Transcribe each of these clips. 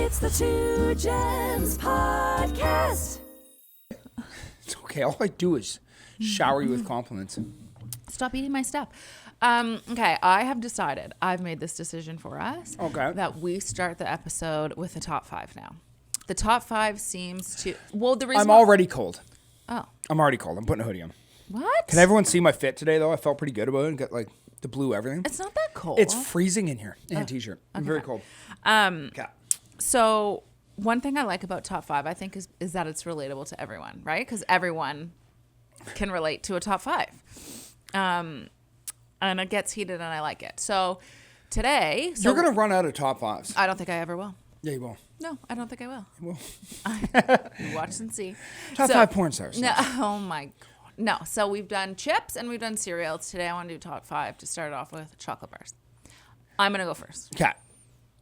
It's the Two Gems Podcast. It's okay. All I do is shower you with compliments. Stop eating my stuff. Okay, I have decided. I've made this decision for us. Okay. That we start the episode with the top 5 now. The top 5 seems to... Well, the reason... I'm already cold. Oh. I'm already cold. I'm putting a hoodie on. What? Can everyone see my fit today, though? I felt pretty good about it and got, like, the blue everything. It's not that cold. It's freezing in here in a t-shirt. I'm very cold. Okay. So one thing I like about top 5, I think, is that it's relatable to everyone, right? Because everyone can relate to a top 5. And it gets heated and I like it. So today... You're going to run out of top 5s. I don't think I ever will. Yeah, you will. No, I don't think I will. You will. You watch and see. Top 5 porn stars. No, oh my God. No. So we've done chips and we've done cereals. Today I want to do top 5 to start off with chocolate bars. I'm going to go first. Okay.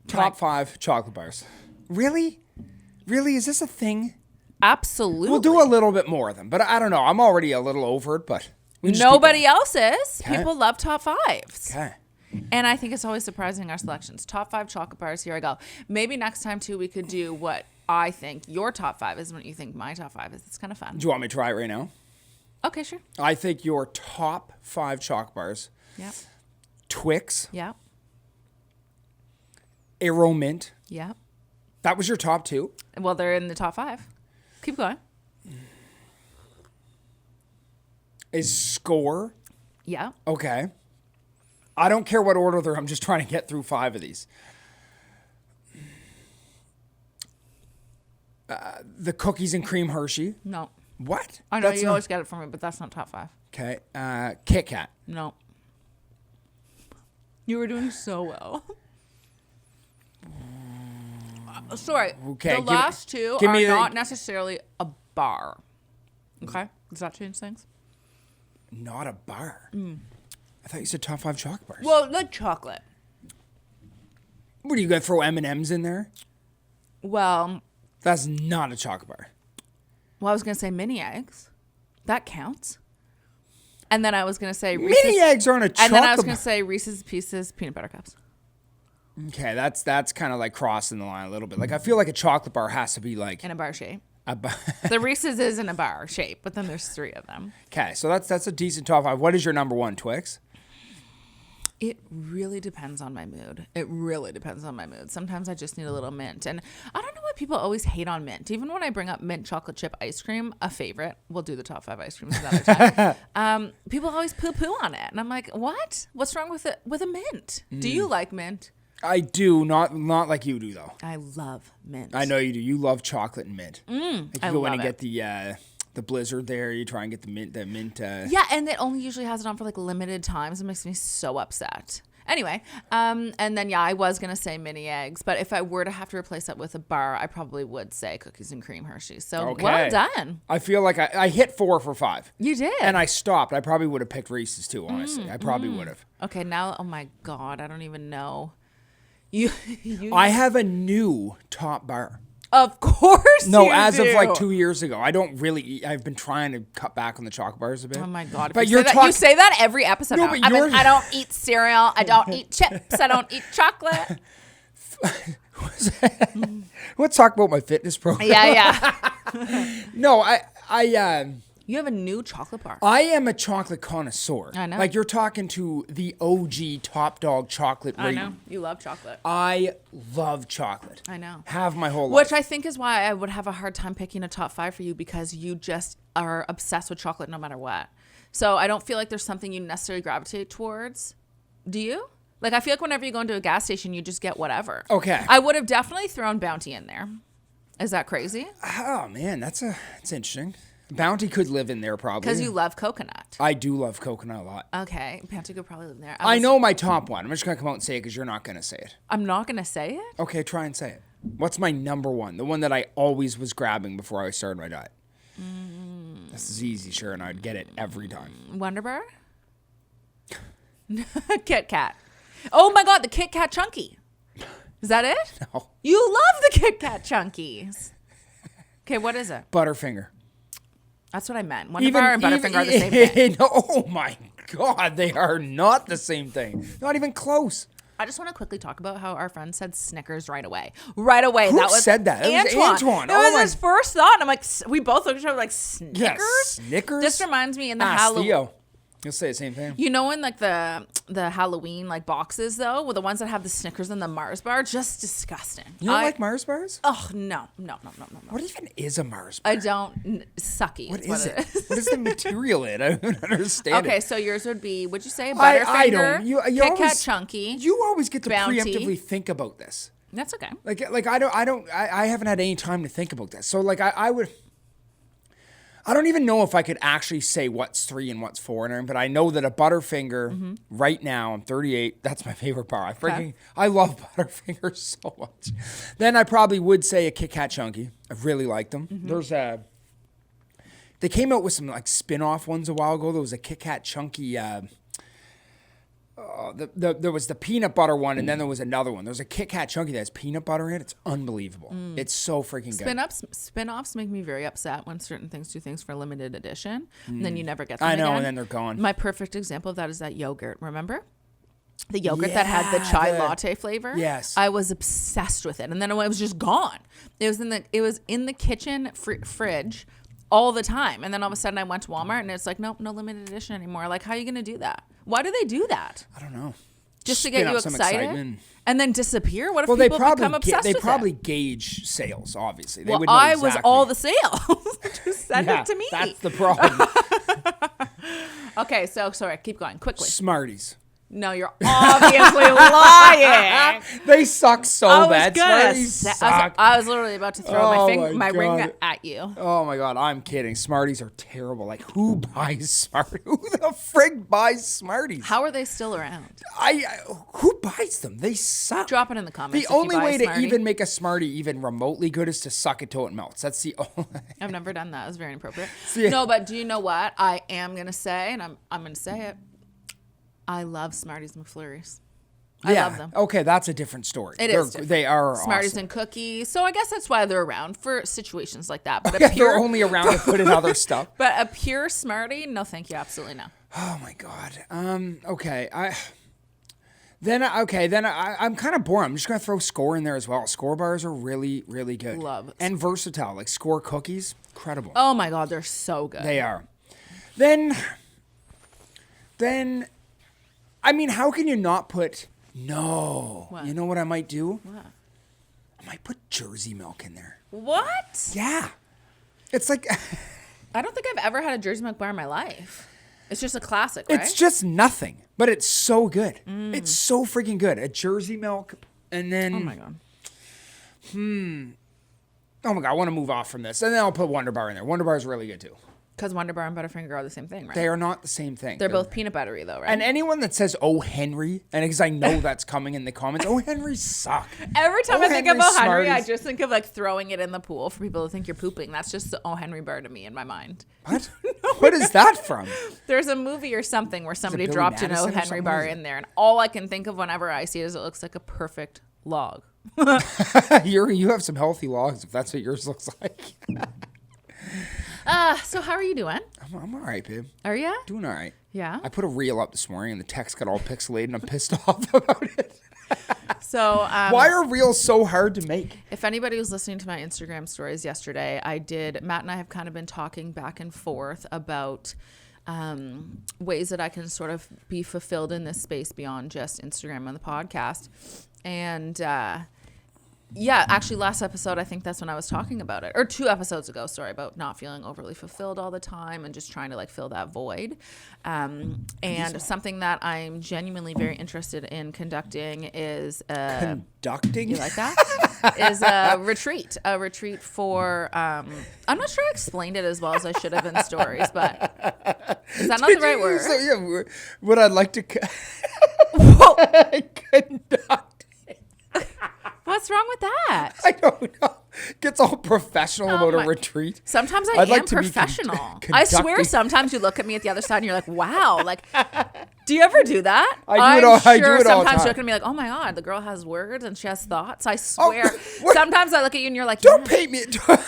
Top 5 chocolate bars. Really? Really? Is this a thing? Absolutely. We'll do a little bit more of them, but I don't know. I'm already a little over it, but... Nobody else is. Okay. People love top 5s. Okay. And I think it's always surprising our selections. Top 5 chocolate bars. Here I go. Maybe next time, too, we could do what I think your top 5 is and what you think my top 5 is. It's kind of fun. Do you want me to try it right now? Okay, sure. I think your top 5 chocolate bars. Yep. Twix. Yep. Aero Mint. Yep. That was your top 2? Well, they're in the top 5. Keep going. Is Score. Yeah. Okay. I don't care what order they're. I'm just trying to get through 5 of these. The cookies and cream Hershey. No. What? I know That's you not- always get it from me, but that's not top 5. Okay. Kit Kat. No. You were doing so well. Sorry. Okay, The last two give are me the- not necessarily a bar. Okay? Does that change things? Not a bar. I thought you said top 5 chocolate bars. Well, like chocolate. What are you gonna throw M&Ms in there? Well, That's not a chocolate bar. I was going to say mini eggs. That counts. And then I was going to say Reese's. Mini eggs aren't a chocolate And then I was bar. going to say Reese's Pieces peanut butter cups. Okay, that's kind of like crossing the line a little bit. Like I feel like a chocolate bar has to be like In a bar shape. a bar. The Reese's is in a bar shape, but then there's 3 of them. Okay, so that's a decent top 5. What is your number 1, Twix? It really depends on my mood. It really depends on my mood. Sometimes I just need a little mint. And I don't know why people always hate on mint. Even when I bring up mint chocolate chip ice cream, a favorite, we'll do the top 5 ice creams another time. People always poo-poo on it. And I'm like, what? What's wrong with it? With a mint? Do you like mint? I do, not like you do though. I love mint. I know you do. You love chocolate and mint. Like I you go in love and it. get the Blizzard there. You try and get the mint. Yeah, and it only usually has it on for like limited times. It makes me so upset. Anyway, and then, yeah, I was going to say mini eggs, but if I were to have to replace that with a bar, I probably would say cookies and cream Hershey's. So Okay. well done. I feel like I hit 4 for 5. You did. And I stopped. I probably would have picked Reese's too, honestly. I probably would have. Okay, now, oh my God, I don't even know. You I have a new top bar. Of course No, you as do. of like 2 years ago. I don't really eat. I've been trying to cut back on the chocolate bars a bit. Oh my God. But you you're say that, you say that every episode No, now. but I mean, you're- I don't eat cereal. I don't eat chips. I don't eat chocolate. Let's talk about my fitness program. Yeah. No, You have a new chocolate bar. I am a chocolate connoisseur. I know. Like you're talking to the OG top dog chocolate. I know. You love chocolate. I love chocolate. I know. Have my whole life. Which I think is why I would have a hard time picking a top 5 for you, because you just are obsessed with chocolate no matter what. So I don't feel like there's something you necessarily gravitate towards. Do you? Like, I feel like whenever you go into a gas station, you just get whatever. Okay. I would have definitely thrown Bounty in there. Is that crazy? Oh man, that's interesting. Bounty could live in there probably. Because you love coconut. I do love coconut a lot. Okay. Bounty could probably live in there. I know my top one. I'm just gonna come out and say it because you're not gonna say it. I'm not going to say it. Okay, try and say it. What's my number 1? The one that I always was grabbing before I started my diet. This is easy, sure, and I'd get it every time. Wonder Bar? Kit Kat. Oh my God, the Kit Kat Chunky. Is that it? No. You love the Kit Kat Chunkies. Okay, what is it? Butterfinger. That's what I meant. Wonder Bar and Butterfinger are the same thing. No, oh my God, they are not the same thing. Not even close. I just want to quickly talk about how our friend said Snickers right away. Right away. Who that was said that? It was Antoine. It was his first thought. And I'm like, we both looked at each other like, Snickers? Yes, Snickers? This reminds me in the Halloween. Theo. You'll say the same thing. You know, in like the Halloween like boxes though, with the ones that have the Snickers and the Mars bar, just disgusting. You don't like Mars bars? Oh no. What even is a Mars bar? I don't. Sucky. What is it? What is the material in? I don't understand. Okay, so yours would be, would you say Butterfinger? I don't. You Kit always, Kat Chunky. You always get to Bounty. preemptively think about this. That's okay. Like I haven't had any time to think about this. So like I don't even know if I could actually say what's 3 and what's 4 in there, but I know that a Butterfinger right now, I'm 38, that's my favorite bar. I love Butterfinger so much. Then I probably would say a Kit Kat Chunky. I really like them. There's they came out with some like spin-off ones a while ago. There was a Kit Kat Chunky there was the peanut butter one, and then there was another one. There's a Kit Kat Chunky that has peanut butter in it. It's unbelievable. It's so freaking good. Spin-offs make me very upset when certain things do things for limited edition, and then you never get them I know, again. and then they're gone. My perfect example of that is that yogurt. Remember? The yogurt that had the chai latte flavor? Yes. I was obsessed with it, and then it was just gone. It was in the kitchen fridge all the time, and then all of a sudden I went to Walmart, and it's like, nope, no limited edition anymore. Like, how are you going to do that? Why do they do that? I don't know. Just to get you excited and then disappear? What if people become obsessed with it? They probably gauge sales, obviously. Well, I was all the sales. Just send it to me. That's the problem. Okay, so sorry, keep going quickly. Smarties. No, you're obviously lying. They suck so bad. Smarties suck. I was literally about to throw my ring at you. Oh my God, I'm kidding. Smarties are terrible. Like, who buys Smarties? Who the frig buys Smarties? How are they still around? Who buys them? They suck. Drop it in the comments. The only way to even make a Smartie even remotely good is to suck it till it melts. That's the only. I've never done that. It was very inappropriate. No, but do you know what I am gonna say, and I'm gonna say it. I love Smarties McFlurries. I love them. Okay, that's a different story. It is different. They are Smarties awesome. and cookies. So I guess that's why they're around for situations like that. But they're only around to put in other stuff. But a pure Smartie, no, thank you, absolutely no. Oh my God. Okay. I'm kind of bored. I'm just gonna throw Score in there as well. Score bars are really, really good. Love it. And versatile. Like Score cookies, incredible. Oh my God, they're so good. They are. Then. I mean, how can you not put... No. What? You know what I might do? What? I might put Jersey milk in there. What? Yeah. It's like... I don't think I've ever had a Jersey milk bar in my life. It's just a classic, right? It's just nothing, but it's so good. It's so freaking good. A Jersey milk, and then... Oh my God. Oh my God, I want to move off from this. And then I'll put Wonder Bar in there. Wonder Bar is really good too. Because Wonder Bar and Butterfinger are the same thing, right? They are not the same thing. They're both peanut buttery, though, right? And anyone that says, "Oh, Henry," and because I know that's coming in the comments, "Oh, Henry suck." Every time I think Henry about Henry, I Smarties. just think of like throwing it in the pool for people to think you're pooping. That's just the Oh Henry bar to me in my mind. What? What is that from? There's a movie or something where somebody Billy dropped an Oh Madison or Henry something? bar in there, and all I can think of whenever I see it is it looks like a perfect log. You have some healthy logs if that's what yours looks like. So how are you doing? I'm all right, babe. Are you? Doing all right. Yeah. I put a reel up this morning and the text got all pixelated and I'm pissed off about it. So Why are reels so hard to make? if anybody was listening to my Instagram stories yesterday, Matt and I have kind of been talking back and forth about ways that I can sort of be fulfilled in this space beyond just Instagram and the podcast. And yeah, actually last episode, I think that's when I was talking about it, or 2 episodes ago, sorry, about not feeling overly fulfilled all the time and just trying to like fill that void. And something that I'm genuinely very interested in conducting is Conducting? you like that? Is a retreat for I'm not sure I explained it as well as I should have in stories, but is that not the right word? So, yeah, what I'd like to conduct. What's wrong with that? I don't know. Gets all professional about a retreat. Sometimes I'd am like to be professional. I swear conducting. sometimes you look at me at the other side and you're like, wow, like, do you ever do that? I do it all the Sometimes time. you look at me like, oh my God, the girl has words and she has thoughts. I swear. Sometimes I look at you and you're like, Don't paint me. good job.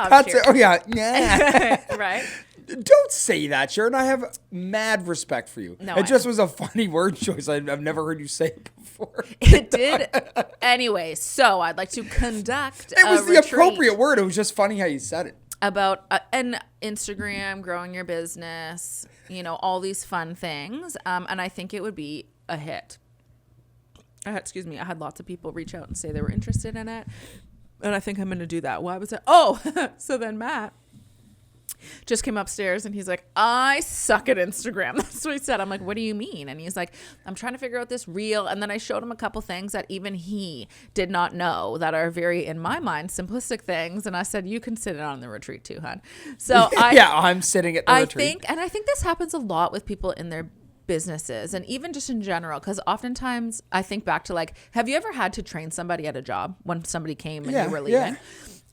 That's Sheridan. it. Oh, yeah. Right? Don't say that, Sharon. I have mad respect for you. No, it just was a funny word choice. I've never heard you say it before. It did. Anyway, so I'd like to conduct It was a the retreat appropriate word. It was just funny how you said it. about an Instagram, growing your business, all these fun things. And I think it would be a hit. Excuse me. I had lots of people reach out and say they were interested in it. And I think I'm going to do that. Why was it? Oh, so then Matt just came upstairs and he's like, I suck at Instagram. That's what he said. I'm like, what do you mean? And he's like, I'm trying to figure out this reel. And then I showed him a couple things that even he did not know that are very, in my mind, simplistic things. And I said, you can sit on the retreat too, hon. So I'm sitting at the retreat. I think this happens a lot with people in their businesses and even just in general, because oftentimes I think back to have you ever had to train somebody at a job when somebody came and you were leaving? Yeah.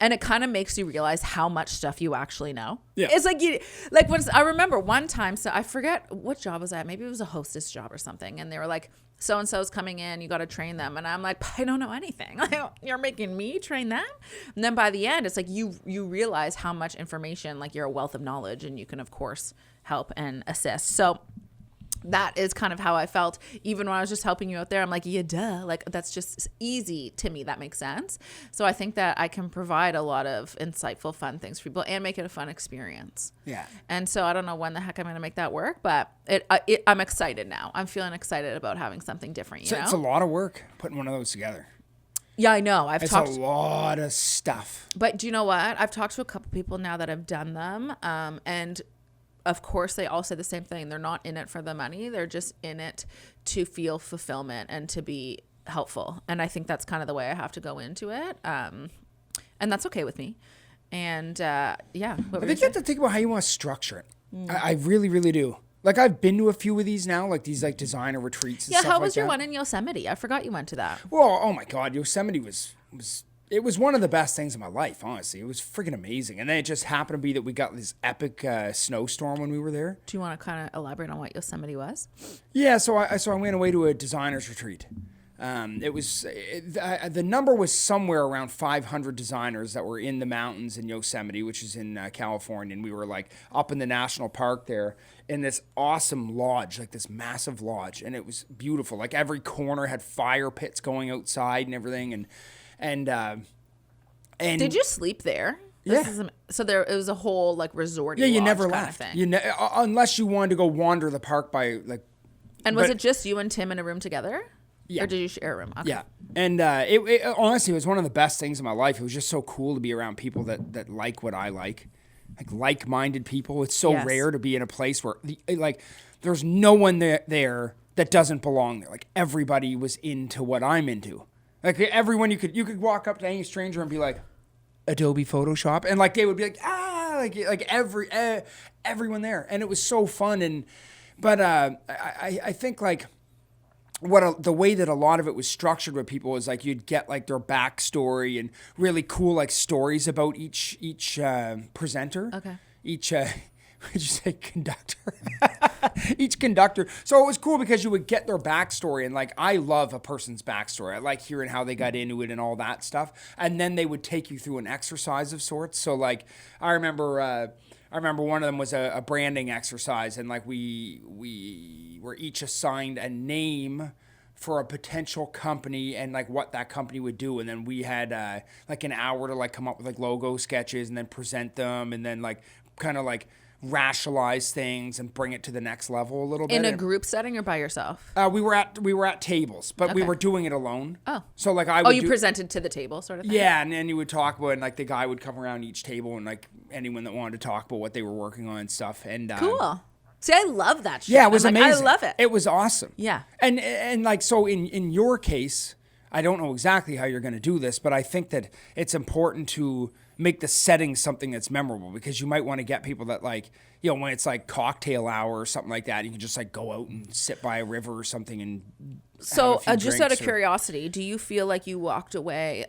And it kind of makes you realize how much stuff you actually know. Yeah. It's when I remember one time, so I forget what job was that. Maybe it was a hostess job or something. And they were like, so-and-so's coming in, you got to train them. And I'm like, I don't know anything. You're making me train them? And then by the end, it's like you realize how much information, you're a wealth of knowledge, and you can, of course, help and assist. So that is kind of how I felt even when I was just helping you out there. I'm like, yeah, duh. That's just easy to me. That makes sense. So I think that I can provide a lot of insightful, fun things for people and make it a fun experience. Yeah. And so I don't know when the heck I'm going to make that work, but I'm excited now. I'm feeling excited about having something different, you know? It's a lot of work putting one of those together. Yeah, I know. It's a lot of stuff. But do you know what? I've talked to a couple people now that have done them, and of course, they all say the same thing. They're not in it for the money. They're just in it to feel fulfillment and to be helpful. And I think that's kind of the way I have to go into it. And that's okay with me. And yeah. I think you have to think about how you want to structure it. I really, really do. I've been to a few of these now, these designer retreats and stuff like that. Yeah, how was your one in Yosemite? I forgot you went to that. Well, oh my God, Yosemite was one of the best things in my life, honestly. It was freaking amazing. And then it just happened to be that we got this epic snowstorm when we were there. Do you want to kind of elaborate on what Yosemite was? Yeah, so I went away to a designer's retreat. The number was somewhere around 500 designers that were in the mountains in Yosemite, which is in California. And we were up in the national park there in this awesome lodge, this massive lodge. And it was beautiful. Every corner had fire pits going outside and everything. And did you sleep there? So it was a whole resort. Yeah, you never left. Unless you wanted to go wander the park by And was it just you and Tim in a room together? Yeah. Or did you share a room? Okay. Yeah. And it honestly was one of the best things in my life. It was just so cool to be around people that like what I like-minded people. It's so rare to be in a place where there's no one there that doesn't belong there. Everybody was into what I'm into. Everyone, you could walk up to any stranger and be like, Adobe Photoshop, and they would be everyone there, and it was so fun. But I think the way that a lot of it was structured with people is you'd get their backstory and really cool stories about each presenter. Okay. Each would you say conductor? Each conductor. So it was cool because you would get their backstory, and I love a person's backstory. I like hearing how they got into it and all that stuff. And then they would take you through an exercise of sorts. So I remember one of them was a branding exercise, and we were each assigned a name for a potential company and what that company would do, and then we had an hour to come up with logo sketches and then present them, and then kind of rationalize things and bring it to the next level a little bit. In a group setting or by yourself? We were at tables, but we were doing it alone. Oh. So you presented to the table sort of thing? Yeah, and then you would talk about it, and the guy would come around each table and anyone that wanted to talk about what they were working on and stuff. And cool. See, I love that shit. Yeah, it was amazing. I love it. It was awesome. Yeah. And so in your case, I don't know exactly how you're going to do this, but I think that it's important to make the setting something that's memorable, because you might want to get people that when it's cocktail hour or something like that, you can just go out and sit by a river or something and so just out of curiosity, do you feel like you walked away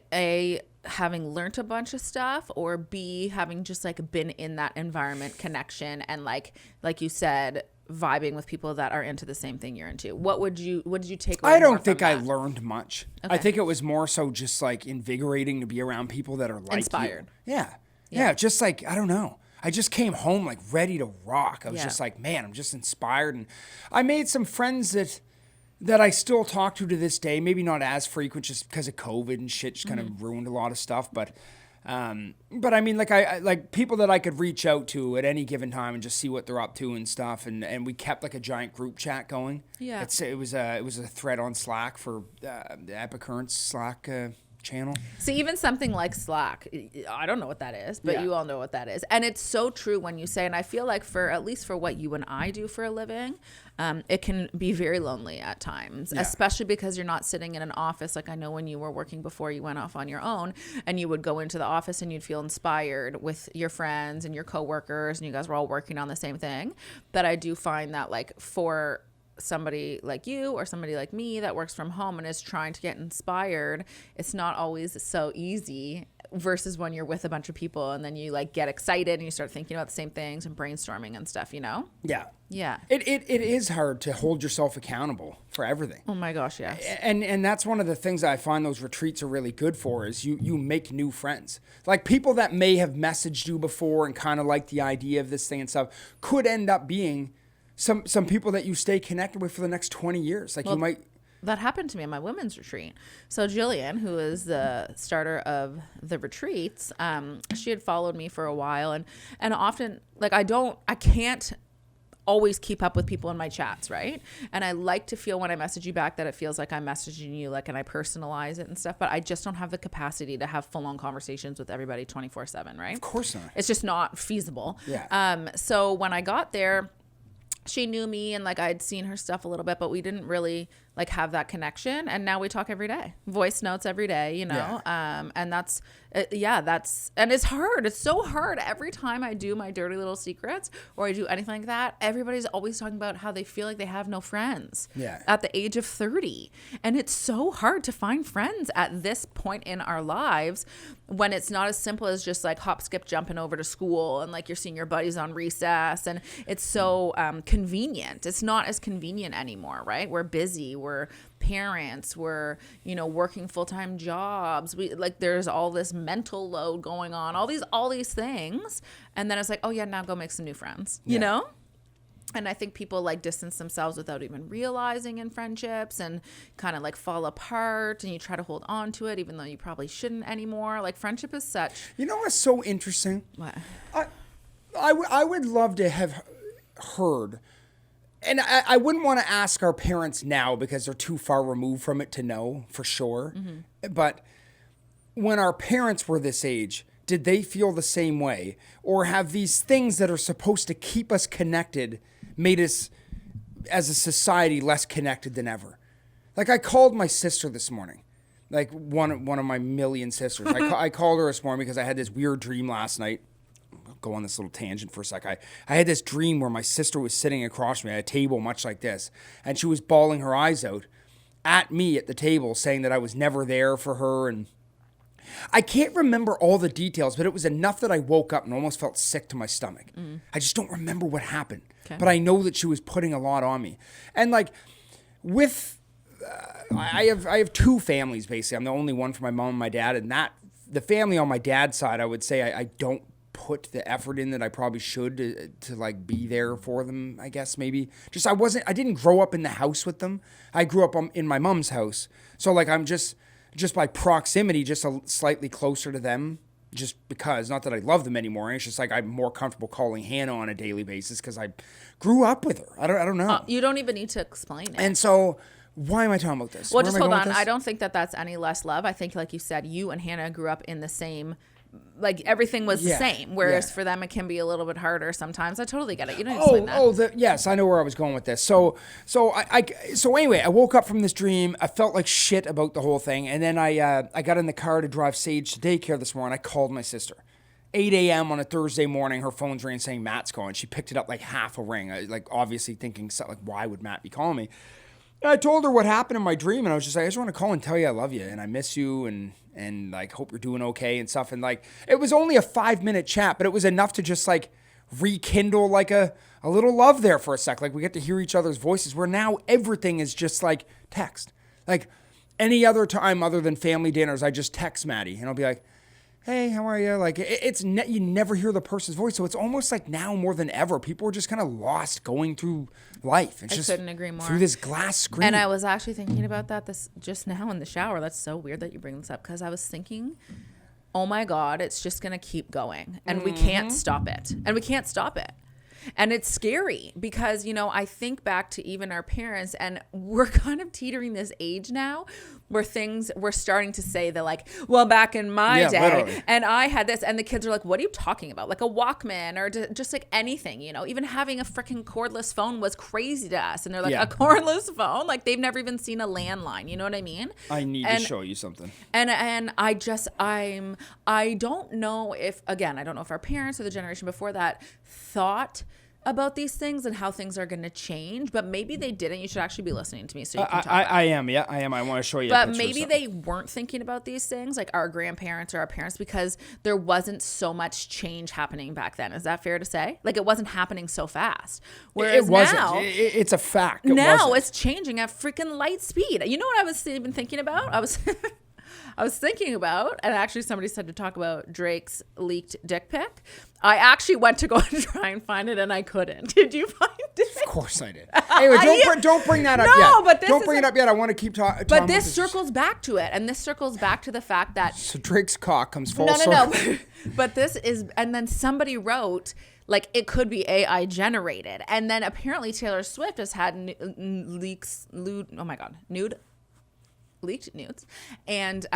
having learnt a bunch of stuff, or B, having just been in that environment, connection, and like you said, vibing with people that are into the same thing you're into? What did you take away? I don't think I learned much. Okay. I think it was more so just invigorating to be around people that are inspired. You. Yeah. Just I don't know. I just came home like ready to rock. I was just like, man, I'm just inspired. And I made some friends that I still talk to this day. Maybe not as frequent just because of COVID and shit just kind of ruined a lot of stuff. But I mean, like I like people that I could reach out to at any given time and just see what they're up to and stuff. And we kept like a giant group chat going. Yeah. It was a thread on Slack for the Epicurrents Slack channel. See, even something like Slack, I don't know what that is, but you all know what that is. And it's so true when you say, and I feel like at least for what you and I do for a living, it can be very lonely at times, especially because you're not sitting in an office. Like I know when you were working before you went off on your own, and you would go into the office and you'd feel inspired with your friends and your coworkers, and you guys were all working on the same thing. But I do find that like for somebody like you or somebody like me that works from home and is trying to get inspired, it's not always so easy versus when you're with a bunch of people and then you like get excited and you start thinking about the same things and brainstorming and stuff, you know? Yeah. It is hard to hold yourself accountable for everything. Oh my gosh, yes. And that's one of the things I find those retreats are really good for is you make new friends. Like people that may have messaged you before and kind of like the idea of this thing and stuff could end up being some people that you stay connected with for the next 20 years. Like you might. That happened to me at my women's retreat. So Jillian, who is the starter of the retreats, she had followed me for a while, and often like I can't always keep up with people in my chats, right? And I like to feel when I message you back that it feels like I'm messaging you, like, and I personalize it and stuff, but I just don't have the capacity to have full-on conversations with everybody 24/7, right? Of course not. It's just not feasible. Yeah. So when I got there, she knew me and like I'd seen her stuff a little bit, but we didn't really like have that connection. And now we talk every day, voice notes every day, you know? And that's and it's hard. It's so hard. Every time I do my dirty little secrets or I do anything like that, everybody's always talking about how they feel like they have no friends at the age of 30. And it's so hard to find friends at this point in our lives when it's not as simple as just like hop, skip, jumping over to school and like you're seeing your buddies on recess. And it's so convenient. It's not as convenient anymore, right? We're busy. We're parents, we're, working full-time jobs. We like, there's all this mental load going on, all these things. And then it's like, oh yeah, now go make some new friends, you know? And I think people like distance themselves without even realizing in friendships and kind of like fall apart and you try to hold on to it, even though you probably shouldn't anymore. Like friendship is such. You know what's so interesting? What? I would love to have heard. And I wouldn't want to ask our parents now because they're too far removed from it to know for sure. Mm-hmm. But when our parents were this age, did they feel the same way? Or have these things that are supposed to keep us connected made us, as a society, less connected than ever? Like I called my sister this morning. Like one of my million sisters. I called her this morning because I had this weird dream last night. Go on this little tangent for a sec. I had this dream where my sister was sitting across from me at a table much like this, and she was bawling her eyes out at me at the table, saying that I was never there for her. And I can't remember all the details, but it was enough that I woke up and almost felt sick to my stomach. I just don't remember what happened, but I know that she was putting a lot on me. And like with, I have two families basically. I'm the only one for my mom and my dad, and the family on my dad's side, I would say I don't put the effort in that I probably should to like be there for them, I guess maybe. Just I didn't grow up in the house with them. I grew up in my mom's house. So like I'm just by proximity, just slightly closer to them just because, not that I love them anymore. It's just like I'm more comfortable calling Hannah on a daily basis because I grew up with her. I don't know. You don't even need to explain it. And so why am I talking about this? Well, just hold on. I don't think that that's any less love. I think like you said, you and Hannah grew up in the same, like everything was the same, whereas for them it can be a little bit harder sometimes. I totally get it. You don't explain that. Yes, I know where I was going with this. So anyway, I woke up from this dream. I felt like shit about the whole thing, and then I got in the car to drive Sage to daycare this morning. I called my sister. 8 a.m. on a Thursday morning, her phone's ringing saying Matt's calling. She picked it up like half a ring, like obviously thinking like, why would Matt be calling me? And I told her what happened in my dream, and I was just like, I just want to call and tell you I love you and I miss you and like hope you're doing okay and stuff. And like it was only a 5-minute chat, but it was enough to just like rekindle like a little love there for a sec. Like we get to hear each other's voices where now everything is just like text. Like any other time other than family dinners, I just text Maddie and I'll be like, hey, how are you? Like you never hear the person's voice. So it's almost like now more than ever, people are just kind of lost going through life. It's just couldn't agree more. through this glass screen. And I was actually thinking about that this just now in the shower. That's so weird that you bring this up because I was thinking, oh my God, it's just going to keep going and we can't stop it. And it's scary because, I think back to even our parents and we're kind of teetering this age now where we're starting to say that like, well, back in my day literally. and I had this and the kids are like, what are you talking about? Like a Walkman or just like anything, even having a freaking cordless phone was crazy to us. And they're like a cordless phone? Like they've never even seen a landline. You know what I mean? I need to show you something. And I don't know if our parents or the generation before that thought about these things and how things are going to change, but maybe they didn't. You should actually be listening to me so you can talk about it. I am. I want to show you. But maybe they weren't thinking about these things, like our grandparents or our parents, because there wasn't so much change happening back then. Is that fair to say? Like it wasn't happening so fast. Whereas it wasn't. now, it's a fact. Now it's changing at freaking light speed. You know what I was even thinking about? I was thinking about, and actually somebody said to talk about Drake's leaked dick pic. I actually went to go and try and find it, and I couldn't. Did you find it? Of course I did. Anyway, don't bring that up yet. No, but don't bring it up yet. I want to keep talking. But this circles back to it, and this circles back to the fact that so Drake's cock comes full circle. No. But this is, and then somebody wrote like it could be AI generated, and then apparently Taylor Swift has had leaked nudes, and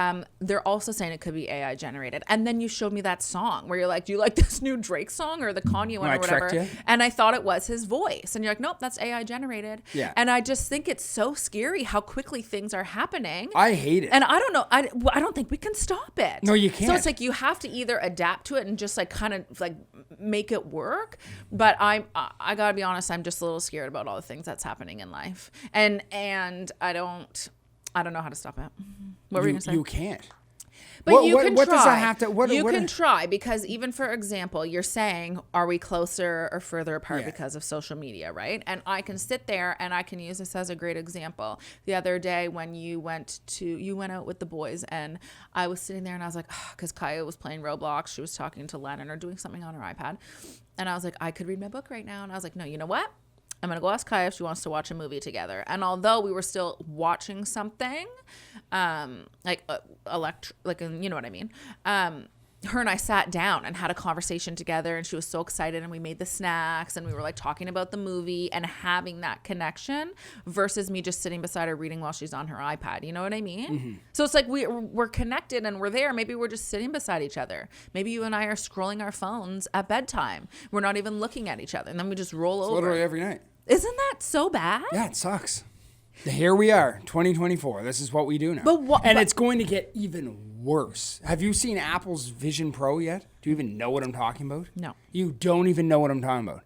they're also saying it could be AI generated. And then you showed me that song where you're like, do you like this new Drake song or the Kanye one or whatever? And I thought it was his voice, and you're like, nope, that's AI generated. Yeah. And I just think it's so scary how quickly things are happening. I hate it, and I don't know. I don't think we can stop it. No, you can't. So it's like you have to either adapt to it and just like kind of like make it work. But I gotta be honest, I'm just a little scared about all the things that's happening in life, and I don't know how to stop it. What were you going to say? You can't. But you can try. What does that have to... You can try because even, for example, you're saying, are we closer or further apart because of social media, right? And I can sit there and I can use this as a great example. The other day when you went out with the boys and I was sitting there and I was like, because Kaya was playing Roblox. She was talking to Lennon or doing something on her iPad. And I was like, I could read my book right now. And I was like, no, you know what? I'm going to go ask Kaya if she wants to watch a movie together. And although we were still watching something, you know what I mean? Her and I sat down and had a conversation together, and she was so excited, and we made the snacks and we were like talking about the movie and having that connection versus me just sitting beside her reading while she's on her iPad. You know what I mean? Mm-hmm. So it's like we're connected and we're there. Maybe we're just sitting beside each other. Maybe you and I are scrolling our phones at bedtime. We're not even looking at each other, and then we just roll over. Literally every night. Isn't that so bad? Yeah, it sucks. Here we are, 2024. This is what we do now. It's going to get even worse. Have you seen Apple's Vision Pro yet? Do you even know what I'm talking about? No. You don't even know what I'm talking about.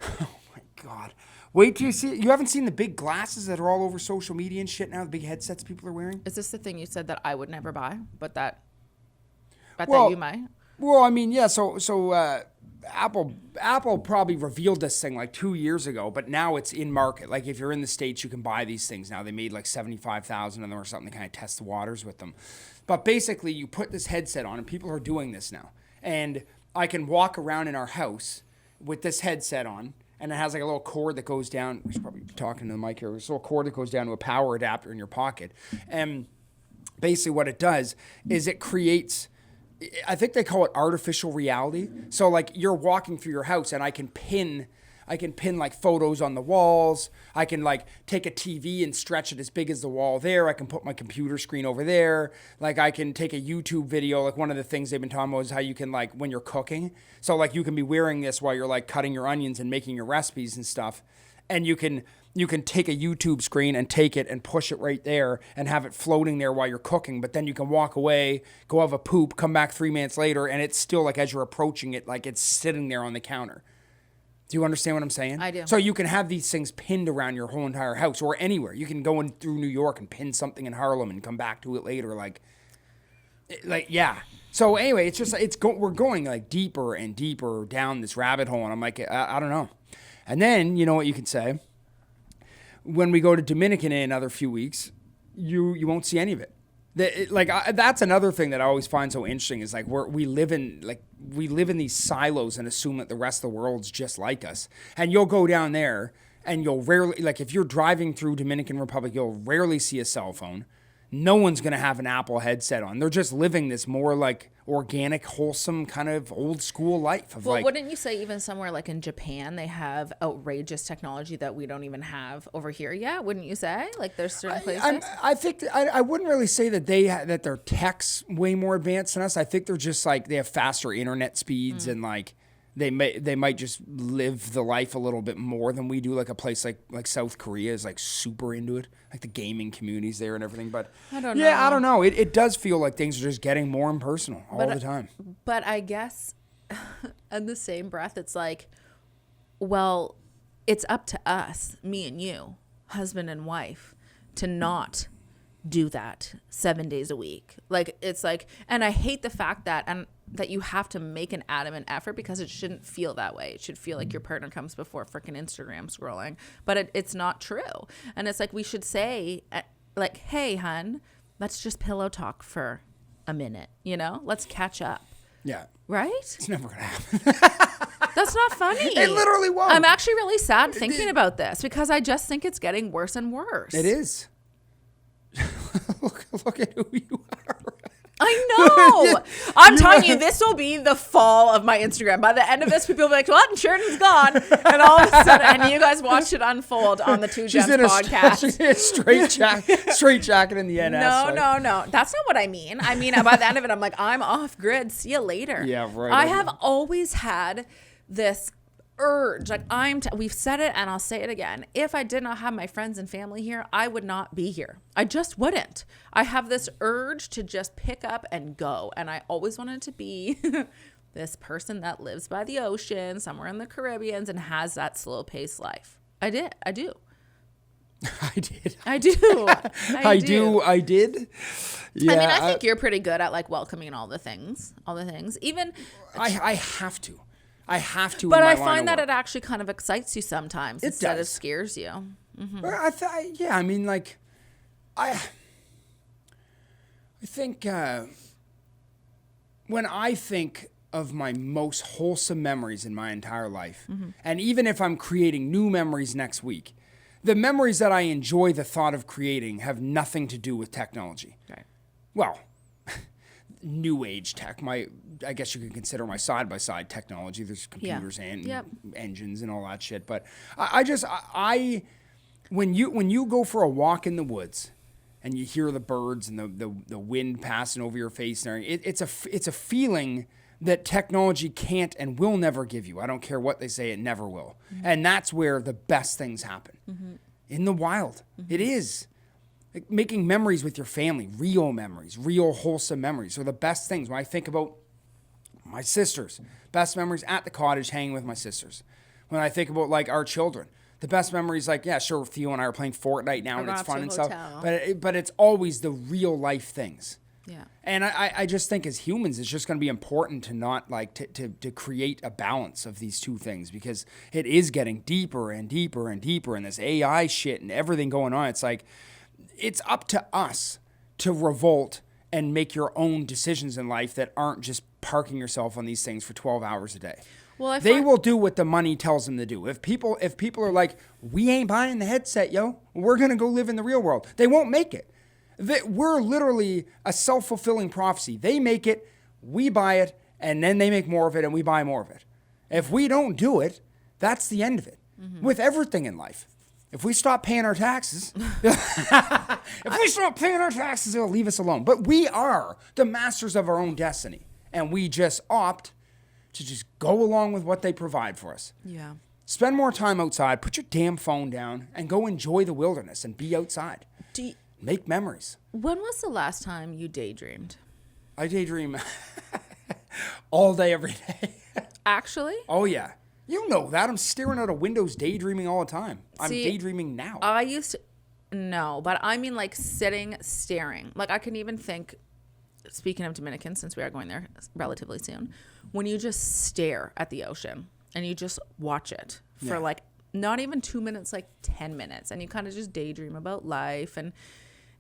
Oh my God. Wait till you see it. You haven't seen the big glasses that are all over social media and shit now, the big headsets people are wearing? Is this the thing you said that I would never buy, but that you might? Well, I mean, yeah, so Apple probably revealed this thing like 2 years ago, but now it's in market. Like if you're in the States, you can buy these things now. They made like 75,000 of them or something to kind of test the waters with them. But basically you put this headset on and people are doing this now. And I can walk around in our house with this headset on, and it has like a little cord that goes down. We should probably be talking to the mic here. There's a little cord that goes down to a power adapter in your pocket. And basically what it does is it creates... I think they call it artificial reality. So like you're walking through your house and I can pin like photos on the walls. I can like take a TV and stretch it as big as the wall there. I can put my computer screen over there. Like I can take a YouTube video. Like one of the things they've been talking about is how you can like when you're cooking. So like you can be wearing this while you're like cutting your onions and making your recipes and stuff. And you can take a YouTube screen and take it and push it right there and have it floating there while you're cooking. But then you can walk away, go have a poop, come back 3 minutes later, and it's still like as you're approaching it, like it's sitting there on the counter. Do you understand what I'm saying? I do. So you can have these things pinned around your whole entire house or anywhere. You can go in through New York and pin something in Harlem and come back to it later. Like yeah. So anyway, it's just we're going like deeper and deeper down this rabbit hole, and I'm like, I don't know. And then, you know what you can say? When we go to Dominican in another few weeks, you won't see any of it. That's another thing that I always find so interesting is like we live in these silos and assume that the rest of the world's just like us. And you'll go down there and you'll rarely, like if you're driving through Dominican Republic, you'll rarely see a cell phone. No one's going to have an Apple headset on. They're just living this more like organic, wholesome kind of old school life. Well, wouldn't you say even somewhere like in Japan, they have outrageous technology that we don't even have over here yet? Wouldn't you say? Like there's certain places? I think I wouldn't really say that that their tech's way more advanced than us. I think they're just like they have faster internet speeds and like they might just live the life a little bit more than we do. Like a place like South Korea is like super into it, like the gaming communities there and everything. But I don't know. Yeah, I don't know. It does feel like things are just getting more impersonal all the time. But I guess in the same breath, it's like, well, it's up to us, me and you, husband and wife, to not do that 7 days a week. Like it's like, and I hate the fact that you have to make an adamant effort because it shouldn't feel that way. It should feel like your partner comes before freaking Instagram scrolling, but it's not true. And it's like we should say like, hey, hun, let's just pillow talk for a minute. Let's catch up. Yeah. Right? It's never gonna happen. That's not funny. It literally won't. I'm actually really sad thinking about this because I just think it's getting worse and worse. It is. Look at who you are. I know. I'm telling you, this will be the fall of my Instagram. By the end of this, people will be like, what? Sheridan's gone. And all of a sudden, and you guys watch it unfold on the Two Gems podcast. She's in a straight jacket in the NS. No. That's not what I mean. I mean, by the end of it, I'm like, I'm off grid. See you later. Yeah, right. I have always had this urge, like we've said it and I'll say it again. If I did not have my friends and family here, I would not be here. I just wouldn't. I have this urge to just pick up and go. And I always wanted to be this person that lives by the ocean, somewhere in the Caribbean, and has that slow paced life. I do. I did. I did. Yeah. I mean, I think you're pretty good at like welcoming all the things. Even I have to. But I find that it actually kind of excites you sometimes instead of scares you. Mm-hmm. I mean, like, I think when I think of my most wholesome memories in my entire life, and even if I'm creating new memories next week, the memories that I enjoy the thought of creating have nothing to do with technology. Right. Well, new age tech. I guess you could consider my side-by-side technology. There's computers and engines and all that shit. But when you go for a walk in the woods and you hear the birds and the wind passing over your face, and it's a feeling that technology can't and will never give you. I don't care what they say, it never will. Mm-hmm. And that's where the best things happen. Mm-hmm. In the wild. Mm-hmm. It is. Like making memories with your family, real memories, real wholesome memories are the best things. When I think about my sisters, best memories at the cottage hanging with my sisters. When I think about like our children, the best memories, like, yeah, sure, Theo and I are playing Fortnite now and it's fun and stuff. But it's always the real life things. Yeah. And I just think as humans, it's just going to be important to not like to create a balance of these two things because it is getting deeper and deeper and deeper and this AI shit and everything going on. It's like, it's up to us to revolt and make your own decisions in life that aren't just parking yourself on these things for 12 hours a day. Well, they will do what the money tells them to do. If people are like, we ain't buying the headset, yo, we're going to go live in the real world. They won't make it. We're literally a self-fulfilling prophecy. They make it, we buy it, and then they make more of it and we buy more of it. If we don't do it, that's the end of it. Mm-hmm. With everything in life. If we stop paying our taxes, they'll leave us alone. But we are the masters of our own destiny. And we just opt to just go along with what they provide for us. Yeah. Spend more time outside, put your damn phone down, and go enjoy the wilderness and be outside. Make memories. When was the last time you daydreamed? I daydream all day, every day. Actually? Oh, yeah. You know that. I'm staring out of windows daydreaming all the time. I'm daydreaming now. I used to... No, but I mean like sitting, staring. Like I can even think, speaking of Dominican, since we are going there relatively soon, when you just stare at the ocean and you just watch it for like not even 2 minutes, like 10 minutes. And you kind of just daydream about life. And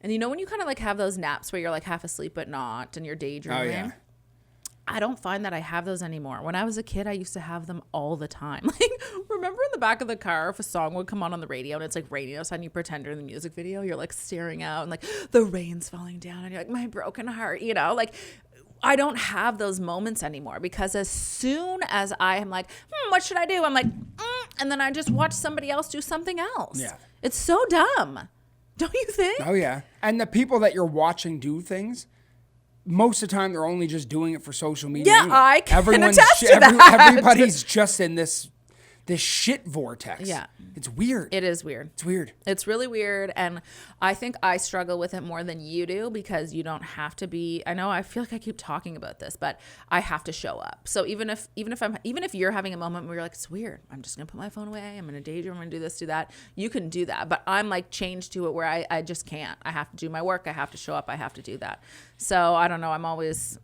And you know when you kind of like have those naps where you're like half asleep but not, and you're daydreaming? Oh, yeah. I don't find that I have those anymore. When I was a kid, I used to have them all the time. Like, remember in the back of the car, if a song would come on the radio and it's like raining outside and you pretend you're in the music video, you're like staring out and like the rain's falling down and you're like, my broken heart, you know? Like, I don't have those moments anymore because as soon as I am like, what should I do? I'm like, and then I just watch somebody else do something else. Yeah. It's so dumb. Don't you think? Oh, yeah. And the people that you're watching do things, most of the time they're only just doing it for social media. Yeah, anyway. I can attest to that. Everybody's just in this shit vortex. Yeah. It's weird. It is weird. It's weird. It's really weird. And I think I struggle with it more than you do because you don't have to be, I know I feel like I keep talking about this, but I have to show up. So even if you're having a moment where you're like, it's weird, I'm just going to put my phone away. I'm going to daydream. I'm going to do this, do that. You can do that. But I'm like changed to it where I just can't. I have to do my work. I have to show up. I have to do that. So I don't know. I'm always...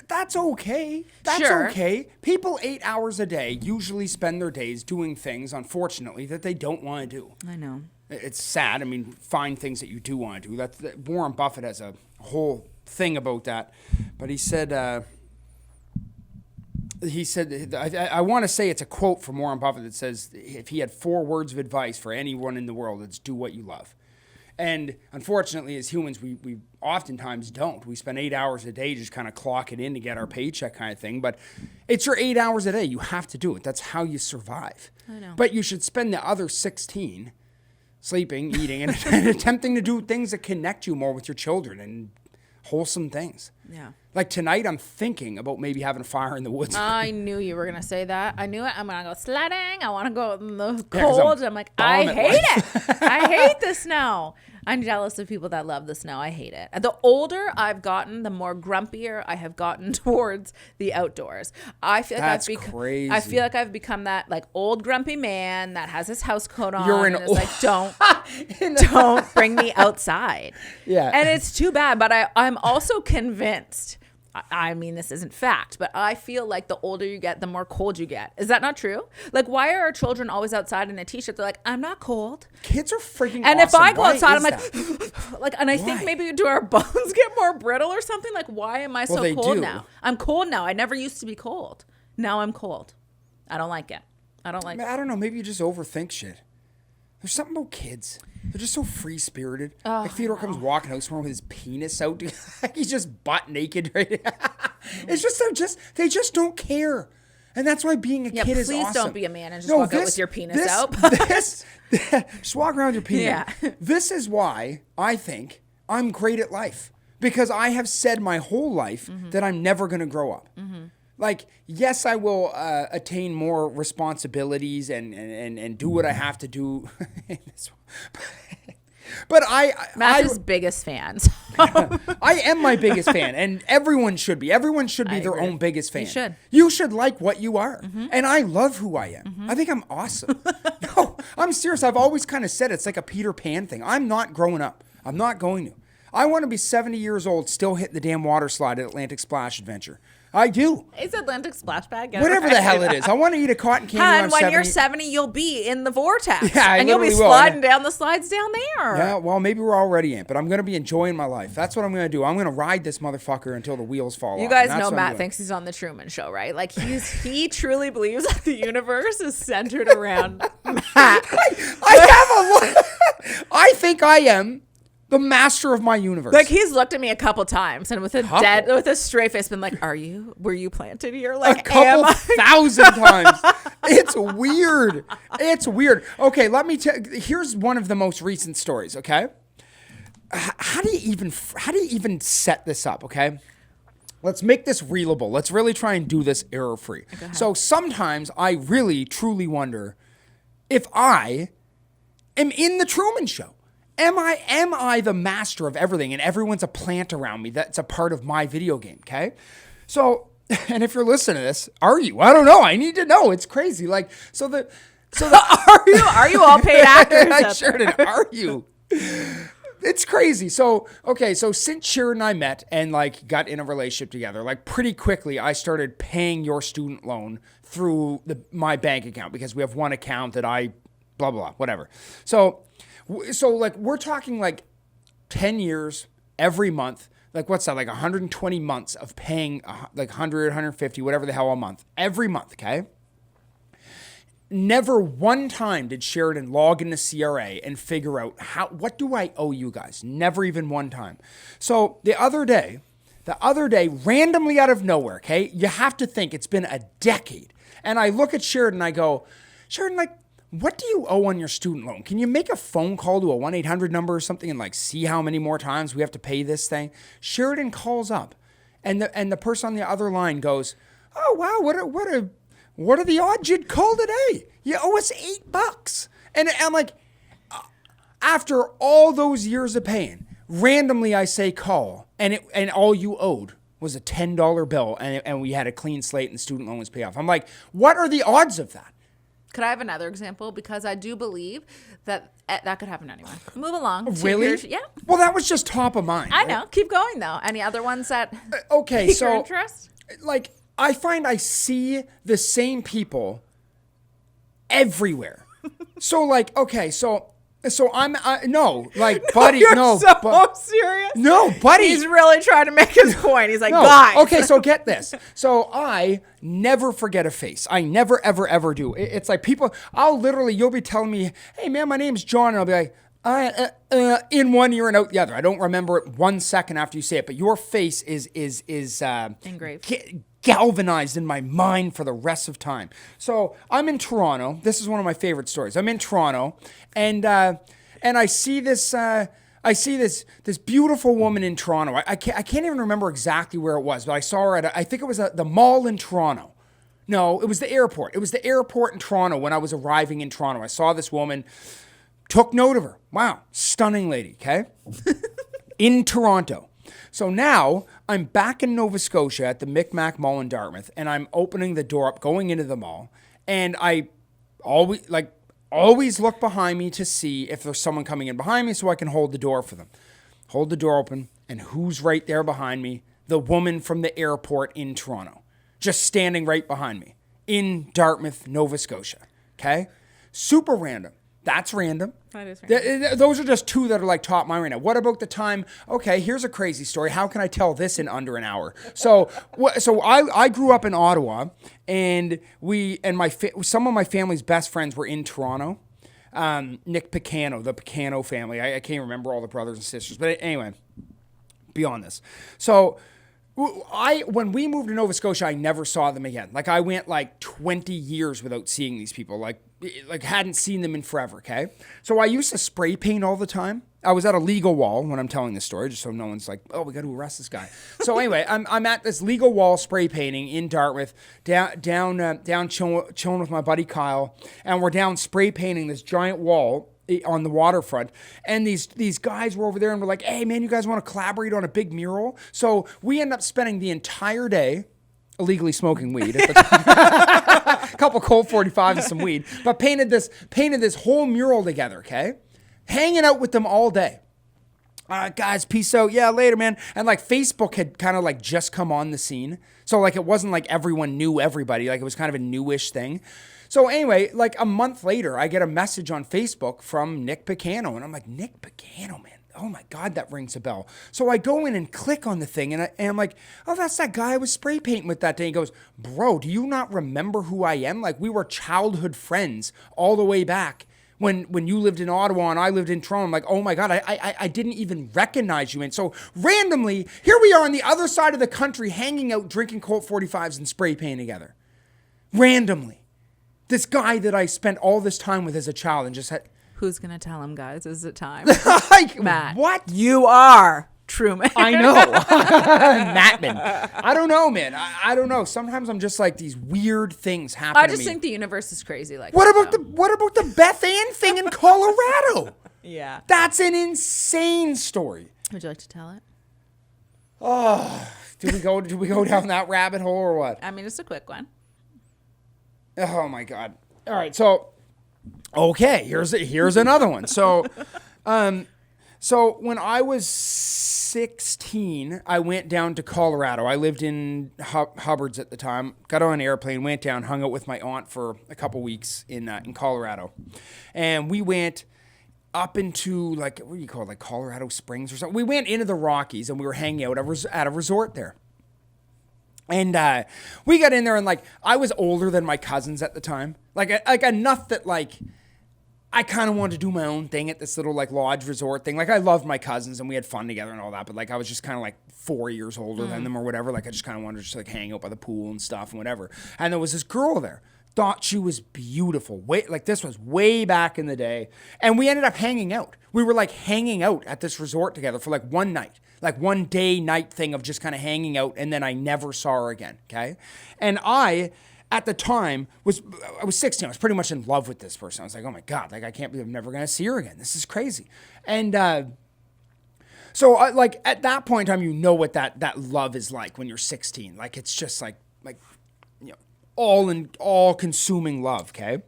That's okay. That's Sure. okay. People 8 hours a day usually spend their days doing things, unfortunately, that they don't want to do. I know. It's sad. I mean, find things that you do want to do. Warren Buffett has a whole thing about that. But he said, I want to say it's a quote from Warren Buffett that says, if he had 4 words of advice for anyone in the world, it's do what you love. And unfortunately, as humans, we oftentimes don't. We spend 8 hours a day just kind of clocking in to get our paycheck kind of thing. But it's your 8 hours a day. You have to do it. That's how you survive. I know. But you should spend the other 16 sleeping, eating, and attempting to do things that connect you more with your children and wholesome things. Yeah. Like tonight, I'm thinking about maybe having a fire in the woods. I knew you were going to say that. I knew it. I'm going to go sledding. I want to go in the 'cause cold. I'm like, I bomb at hate life. it. I hate the snow. I'm jealous of people that love the snow. I hate it. The older I've gotten, the more grumpier I have gotten towards the outdoors. I feel like That's crazy. I feel like I've become that like old grumpy man that has his house coat on. You're an and is old- like, don't bring me outside. Yeah. And it's too bad, but I'm also convinced. I mean, this isn't fact, but I feel like the older you get, the more cold you get. Is that not true? Like, why are our children always outside in a t-shirt? They're like, I'm not cold. Kids are freaking And awesome. if I go Why outside, I'm is like, and I think Why? maybe do our bones get more brittle or something? Like, why am I so they cold do. now? I'm cold now. I never used to be cold. Now I'm cold. I don't like it. I don't like it. I don't know. Maybe you just overthink shit. There's something about kids. They're just so free-spirited. Like Theodore comes walking out somewhere with his penis out. He's just butt naked right It's just they just don't care. And that's why being a kid is awesome. Please don't be a man and just walk out with your penis out. Just walk around with your penis. Yeah. This is why I think I'm great at life. Because I have said my whole life that I'm never going to grow up. Like, yes, I will attain more responsibilities and do what I have to do. But Matt's his biggest fans. I am my biggest fan, and everyone should be. Everyone should be their agree. own biggest fan. You should. You should like what you are. And I love who I am. I think I'm awesome. No, I'm serious. I've always kind of said it's like a Peter Pan thing. I'm not growing up. I'm not going to. I want to be 70 years old, still hitting the damn water slide at Atlantic Splash Adventure. I do. Is Atlantic Splash Bag? Whatever the hell it is. I want to eat a cotton candy when And I'm when 70. you're 70, you'll be in the vortex. Yeah, I and you'll be literally will. sliding down the slides down there. Yeah, well, maybe we're already in, but I'm going to be enjoying my life. That's what I'm going to do. I'm going to ride this motherfucker until the wheels fall off. You guys and that's know what I'm Matt doing. thinks he's on the Truman Show, right? Like he truly believes that the universe is centered around Matt. I think I am the master of my universe. Like he's looked at me a couple times and with a straight face been like, were you planted here? Like a couple thousand times. It's weird. It's weird. Okay, let me tell. Here's one of the most recent stories. Okay, how do you even set this up? Okay, let's make this reelable. Let's really try and do this error free. So sometimes I really truly wonder if I am in the Truman Show. Am I the master of everything and everyone's a plant around me that's a part of my video game, okay? So, and if you're listening to this, are you? I don't know. I need to know. It's crazy. Like, so the Are you all paid actors? Sheridan, are you? It's crazy. So, okay, so since Sheridan and I met and like got in a relationship together, like pretty quickly I started paying your student loan through my bank account because we have one account that I blah, blah, blah, whatever. So like we're talking like 10 years, every month. Like, what's that? Like 120 months of paying like 100, 150, whatever the hell a month. Every month, okay? Never one time did Sheridan log into CRA and figure out what do I owe you guys? Never even one time. So the other day, randomly out of nowhere, okay? You have to think it's been a decade. And I look at Sheridan and I go, Sheridan, like, what do you owe on your student loan? Can you make a phone call to a 1-800 number or something and like see how many more times we have to pay this thing? Sheridan calls up and the person on the other line goes, oh, wow, what are the odds you'd call today? You owe us $8. And I'm like, after all those years of paying, randomly I say call, and all you owed was a $10 bill, and we had a clean slate and the student loan was paid off. I'm like, what are the odds of that? Could I have another example? Because I do believe that could happen anywhere. Move along. Really? Yeah. Well, that was just top of mind. I know. Keep going, though. Any other ones that okay, pique so your interest? Like, I find I see the same people everywhere. So, like, okay, so no, like, buddy, You're no. so serious? No, buddy. He's really trying to make his point. He's like, No. guys. Okay, so get this. So I never forget a face. I never, ever, ever do. It's like people, you'll be telling me, hey, man, my name's John. And I'll be like, in one ear and out the other. I don't remember it 1 second after you say it, but your face is engraved. Galvanized in my mind for the rest of time. So I'm in Toronto. This is one of my favorite stories. I'm in Toronto, and I see this beautiful woman in Toronto. I can't even remember exactly where it was, but I saw her I think it was the mall in Toronto. No, it was the airport. It was the airport in Toronto when I was arriving in Toronto. I saw this woman, took note of her. Wow, stunning lady, okay? In Toronto. So now I'm back in Nova Scotia at the Micmac Mall in Dartmouth, and I'm opening the door up, going into the mall, and I always look behind me to see if there's someone coming in behind me so I can hold the door for them. Hold the door open, and who's right there behind me? The woman from the airport in Toronto, just standing right behind me in Dartmouth, Nova Scotia. Okay? Super random. That's random. That is random. Those are just two that are like top mind right now. What about the time? Okay, here's a crazy story. How can I tell this in under an hour? So I grew up in Ottawa, and some of my family's best friends were in Toronto. Nick Picano, the Picano family. I can't remember all the brothers and sisters, but anyway, beyond this. So when we moved to Nova Scotia, I never saw them again. Like, I went like 20 years without seeing these people. Like hadn't seen them in forever, okay? So I used to spray paint all the time. I was at a legal wall when I'm telling this story, just so no one's like, oh, we got to arrest this guy. So anyway, I'm at this legal wall spray painting in Dartmouth, down chilling with my buddy Kyle, and we're down spray painting this giant wall on the waterfront, and these guys were over there and were like, hey man, you guys want to collaborate on a big mural? So we end up spending the entire day illegally smoking weed at the time. A couple Colt 45s and some weed, but painted this whole mural together, okay? Hanging out with them all day. Guys, peace out. Yeah, later, man. And like Facebook had kind of like just come on the scene. So like it wasn't like everyone knew everybody. Like it was kind of a newish thing. So anyway, like a month later, I get a message on Facebook from Nick Picano. And I'm like, Nick Picano, man. Oh my God, that rings a bell. So I go in and click on the thing, and I'm like, oh, that's that guy I was spray painting with that day. He goes, bro, do you not remember who I am? Like, we were childhood friends all the way back when you lived in Ottawa and I lived in Toronto. I'm like, oh my God, I didn't even recognize you. And so randomly, here we are on the other side of the country hanging out, drinking Colt 45s and spray painting together. Randomly. This guy that I spent all this time with as a child and just had... Who's going to tell him, guys? Is it time? Like, Matt. What? You are Truman. I know. Mattman. I don't know, man. I don't know. Sometimes I'm just like, these weird things happen I to just me. think the universe is crazy like What that, about the Beth Ann thing in Colorado? Yeah. That's an insane story. Would you like to tell it? Oh, do we go down that rabbit hole or what? I mean, it's a quick one. Oh my God. All right, so okay, here's another one. So when I was 16, I went down to Colorado. I lived in Hubbard's at the time. Got on an airplane, went down, hung out with my aunt for a couple weeks in Colorado. And we went up into like, what do you call it, like Colorado Springs or something. We went into the Rockies and we were hanging out at a resort there. And we got in there and like, I was older than my cousins at the time. Like enough that like, I kind of wanted to do my own thing at this little like lodge resort thing. Like I loved my cousins and we had fun together and all that. But like, I was just kind of like 4 years older than them or whatever. Like I just kind of wanted to just like hang out by the pool and stuff and whatever. And there was this girl there. Thought she was beautiful. Like this was way back in the day. And we ended up hanging out. We were like hanging out at this resort together for like one night. Like one day night thing of just kind of hanging out, and then I never saw her again, okay? And I, at the time, I was 16. I was pretty much in love with this person. I was like, oh my God, like I can't believe I'm never going to see her again. This is crazy. And so like at that point in time, you know what that love is like when you're 16. Like it's just like you know, all consuming love, okay?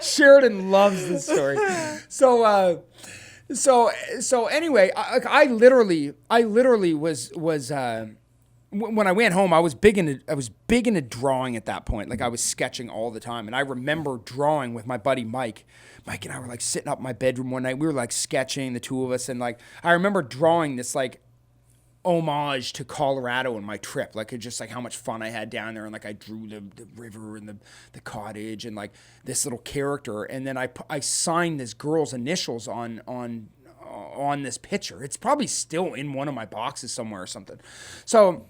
Sheridan loves this story. So anyway, I literally was when I went home, I was big into drawing at that point. Like I was sketching all the time, and I remember drawing with my buddy Mike. Mike and I were like sitting up in my bedroom one night. We were like sketching, the two of us, and like I remember drawing this like homage to Colorado and my trip, like it just like how much fun I had down there, and like I drew the river and the cottage and like this little character, and then I signed this girl's initials on this picture. It's probably still in one of my boxes somewhere or something. So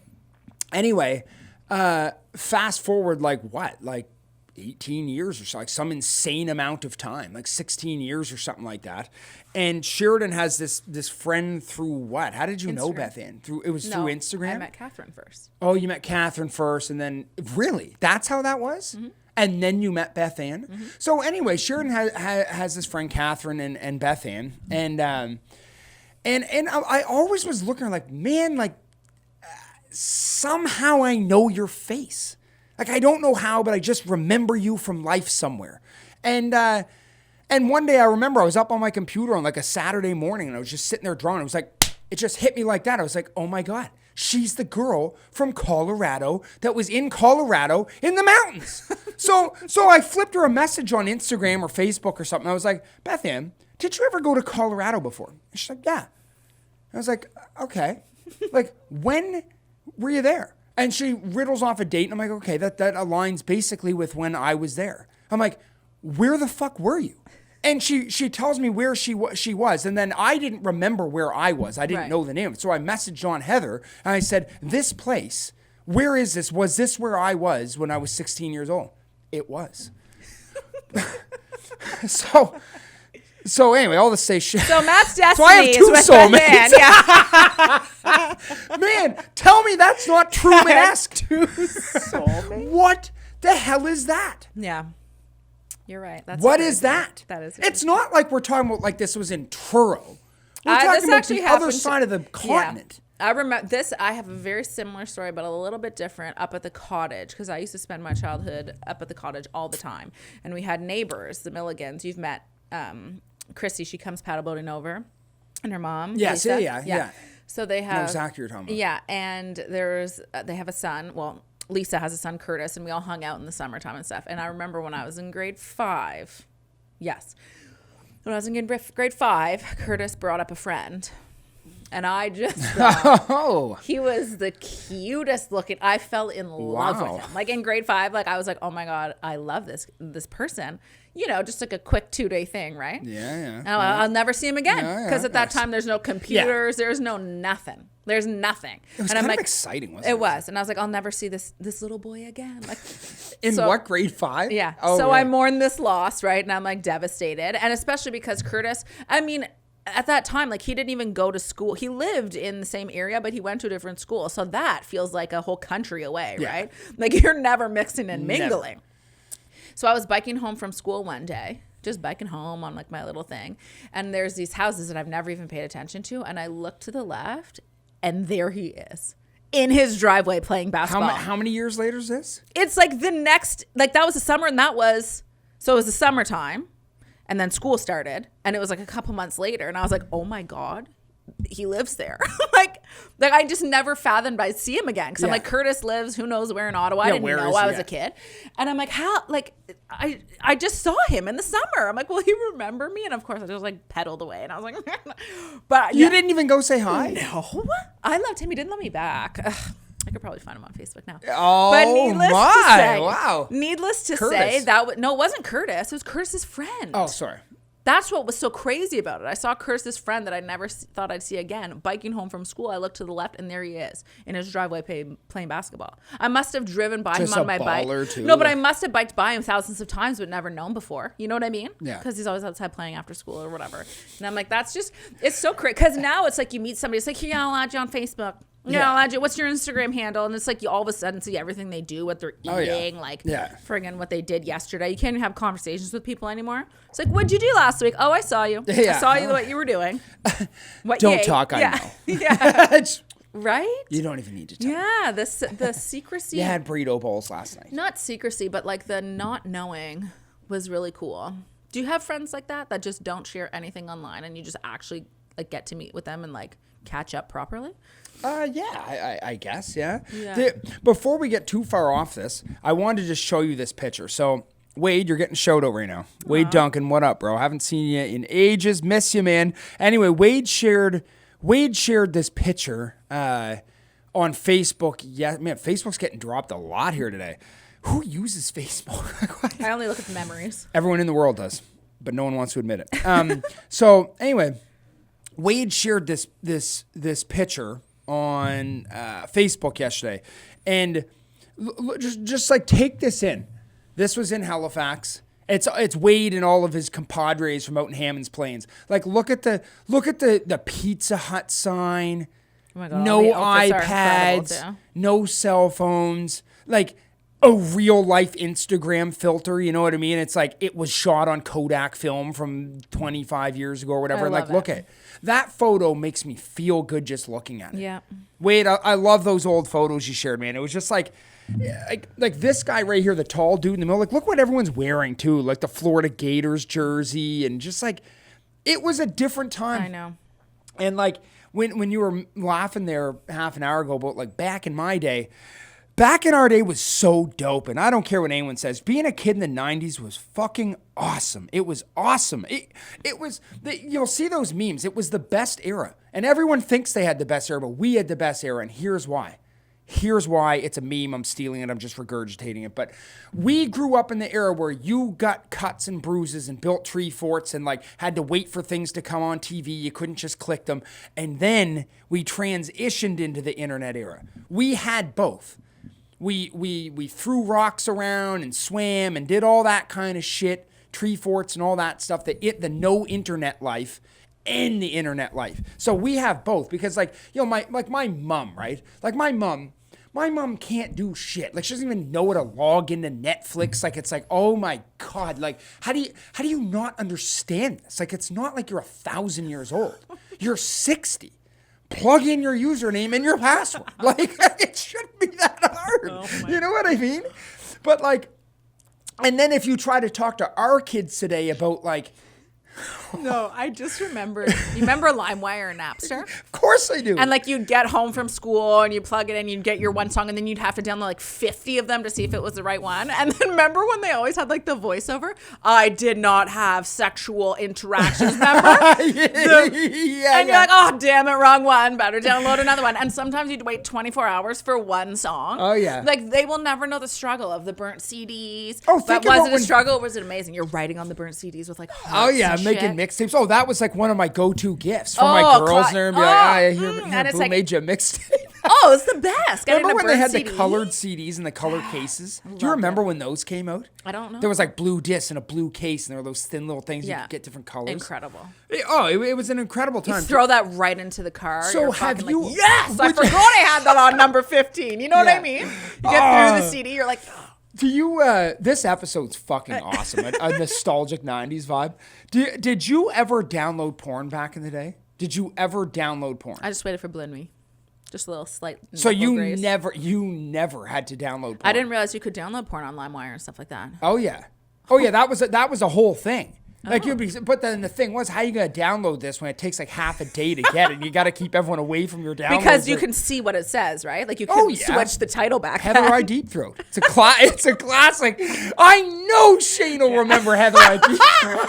anyway, fast forward like 18 years or so, like some insane amount of time, like 16 years or something like that. And Sheridan has this friend through what? How did you know Beth Ann? Through Instagram? I met Catherine first. Oh, you met Catherine first, and then really? That's how that was? Mm-hmm. And then you met Beth Ann? Mm-hmm. So anyway, Sheridan has this friend Catherine and Beth Ann, and I always was looking like, man, like somehow I know your face. Like, I don't know how, but I just remember you from life somewhere. And one day I remember I was up on my computer on like a Saturday morning, and I was just sitting there drawing. It was like, it just hit me like that. I was like, oh my God, she's the girl from Colorado that was in Colorado in the mountains. So I flipped her a message on Instagram or Facebook or something. I was like, Beth Ann, did you ever go to Colorado before? And she's like, yeah. I was like, okay. Like, when were you there? And she riddles off a date, and I'm like, okay, that aligns basically with when I was there. I'm like, where the fuck were you? And she tells me where she was, and then I didn't remember where I was. I didn't know the name. So I messaged on Heather, and I said, this place, where is this? Was this where I was when I was 16 years old? It was. So anyway, all this say shit. So Matt's destiny so I have two soulmates. Yeah. Man, tell me that's not Truman-esque. Two soulmates. What the hell is that? Yeah. You're right. What is that? That is. It's not like we're talking about like this was in Truro. We're talking about the other side of the continent. Yeah. I remember this. I have a very similar story, but a little bit different up at the cottage, because I used to spend my childhood up at the cottage all the time. And we had neighbors, the Milligans. You've met Chrissy. She comes paddleboating over, and her mom. Yes, Lisa. yeah. So they have. No, exactly what you're talking about. Yeah, and they have a son. Well, Lisa has a son, Curtis, and we all hung out in the summertime and stuff. And I remember when I was in grade 5. Yes. When I was in grade 5, Curtis brought up a friend. And I just thought he was the cutest looking. I fell in love with him. Like in grade 5, like I was like, oh my God, I love this person. You know, just like a quick 2-day thing, right? Yeah. And I'll never see him again. Because at that time, there's no computers. Yeah. There's no nothing. There's nothing. It was and kind of exciting, wasn't it? It was. And I was like, I'll never see this little boy again. Like, in what, grade 5? Yeah. Oh, so right. I mourn this loss, right? And I'm like devastated. And especially because Curtis, I mean, at that time, like he didn't even go to school. He lived in the same area, but he went to a different school. So that feels like a whole country away, right? Like you're never mixing and mingling. Never. So I was biking home from school one day, just biking home on like my little thing. And there's these houses that I've never even paid attention to. And I look to the left, and there he is in his driveway playing basketball. How many years later is this? It's like the next, like that was the summer, and it was the summertime. And then school started, and it was like a couple months later, and I was like, oh my God, he lives there. Like, Like, I just never fathomed I'd see him again. Because I'm like, Curtis lives who knows where in Ottawa. I didn't know I was a kid. And I'm like, how? Like, I just saw him in the summer. I'm like, will he remember me? And of course, I just like pedaled away. And I was like, but you didn't even go say hi? No. I loved him. He didn't love me back. Ugh. I could probably find him on Facebook now. Oh, but needless my. To say, wow. Needless to Curtis. say, no, it wasn't Curtis. It was Curtis's friend. Oh, sorry. That's what was so crazy about it. I saw Curtis's friend that I never thought I'd see again. Biking home from school, I looked to the left, and there he is in his driveway playing basketball. I must have driven by him on my bike. Too. No, but I must have biked by him thousands of times, but never known before. You know what I mean? Yeah. Because he's always outside playing after school or whatever. And I'm like, that's just, it's so crazy. Because now it's like you meet somebody, it's like, here, I'll add you on Facebook. Yeah, I'll add you. What's your Instagram handle? And it's like you all of a sudden see everything they do, what they're eating, friggin' what they did yesterday. You can't even have conversations with people anymore. It's like, what'd you do last week? Oh, I saw you. I saw you what you were doing. What Don't talk, I know. Yeah. Right? You don't even need to tell. Yeah, the secrecy. You had burrito bowls last night. Not secrecy, but like the not knowing was really cool. Do you have friends like that just don't share anything online and you just actually like get to meet with them and like catch up properly? I guess, yeah. Before we get too far off this, I wanted to just show you this picture. So, Wade, you're getting showed over right now. Wade Duncan, what up, bro? Haven't seen you in ages. Miss you, man. Anyway, Wade shared this picture on Facebook. Yeah, man, Facebook's getting dropped a lot here today. Who uses Facebook? I only look at the memories. Everyone in the world does, but no one wants to admit it. So, anyway, Wade shared this picture on Facebook yesterday, and just like take this in. This was in Halifax. It's Wade and all of his compadres from out in Hammond's Plains. Like look at the Pizza Hut sign. Oh my God, no iPads, no cell phones. Like a real life Instagram filter, you know what I mean? It's like it was shot on Kodak film from 25 years ago or whatever. And like, look at that photo makes me feel good just looking at it. Yeah. Wade, I love those old photos you shared, man. It was just like this guy right here, the tall dude in the middle. Like, look what everyone's wearing too, like the Florida Gators jersey, and just like it was a different time. I know. And like when you were laughing there half an hour ago about like back in our day was so dope. And I don't care what anyone says. Being a kid in the 90s was fucking awesome. It was awesome. It was, you'll see those memes. It was the best era. And everyone thinks they had the best era, but we had the best era. And here's why. Here's why. It's a meme. I'm stealing it. I'm just regurgitating it. But we grew up in the era where you got cuts and bruises and built tree forts and like had to wait for things to come on TV. You couldn't just click them. And then we transitioned into the internet era. We had both. We threw rocks around and swam and did all that kind of shit, tree forts and all that stuff, the no internet life and the internet life. So we have both because like, you know, my mom, right? Like my mom can't do shit. Like she doesn't even know how to log into Netflix. Like it's like, oh my God, like how do you not understand this? Like it's not like you're 1,000 years old. You're 60. Plug in your username and your password. Like, it shouldn't be that hard. Oh you know what I mean? But, like, and then if you try to talk to our kids today about, like... No, I just remembered. You remember LimeWire and Napster? Of course I do. And, like, you'd get home from school and you plug it in, you'd get your one song, and then you'd have to download, like, 50 of them to see if it was the right one. And then remember when they always had, like, the voiceover? I did not have sexual interactions, remember? And you're like, oh, damn it, wrong one. Better download another one. And sometimes you'd wait 24 hours for one song. Oh, yeah. Like, they will never know the struggle of the burnt CDs. Oh, but was it a struggle or was it amazing? You're writing on the burnt CDs with, like, hearts and making shit. mixtapes. Oh, that was like one of my go-to gifts for my girls. And they'd be like, here, who made you a mixtape? Oh, it's the best. Remember when they had the colored CDs and the colored cases? Do you remember when those came out? I don't know. There was like blue discs and a blue case, and there were those thin little things you could get different colors. Incredible. It was an incredible time. You throw that right into the car. So have you? Like, yes, I forgot I had that on number 15. You know what I mean? You get through the CD, you're like... Do you, this episode's fucking awesome. A nostalgic 90s vibe. Did you ever download porn back in the day? Did you ever download porn? I just waited for Blend Me. Just a little slight. So you never had to download porn? I didn't realize you could download porn on LimeWire and stuff like that. Oh, yeah. Oh, yeah, that was a whole thing. Like you'd be, but then the thing was, how you gonna download this when it takes like half a day to get it? And you got to keep everyone away from your downloads. Because you can see what it says, right? Like you can switch the title back. Heather I Deep Throat. It's a classic. I know Shane will remember Heather I Deep Throat.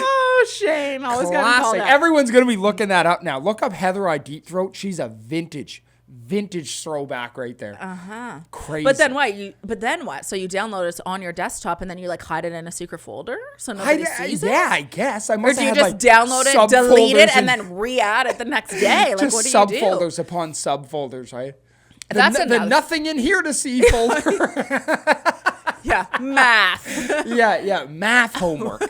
Oh, Shane, always got to call that. Everyone's gonna be looking that up now. Look up Heather I Deep Throat. She's a vintage throwback right there. Crazy. But then what? So you download it on your desktop and then you like hide it in a secret folder so nobody sees it? Yeah, I guess. I Or must do you have just like download it, delete it, and and then re-add it the next day? Like just what do you do? subfolders upon subfolders, right? That's the nothing in here to see folder. Yeah, math. yeah, math homework.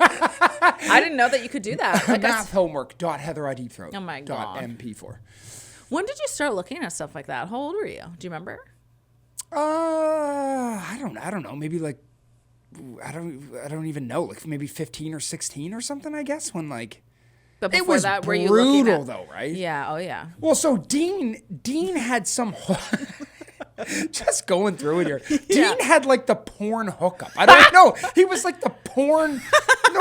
I didn't know that you could do that. Math homework. .heatheridthroat. Oh my God. .mp4. When did you start looking at stuff like that? How old were you? Do you remember? I don't know. Maybe like I don't even know. Like maybe 15 or 16 or something. I guess when like. But it before was that, were brutal you looking at, though, right? Yeah. Oh yeah. Well, so Dean had some. Just going through it here. Yeah. Dean had like the porn hookup. I don't know. He was like the porn,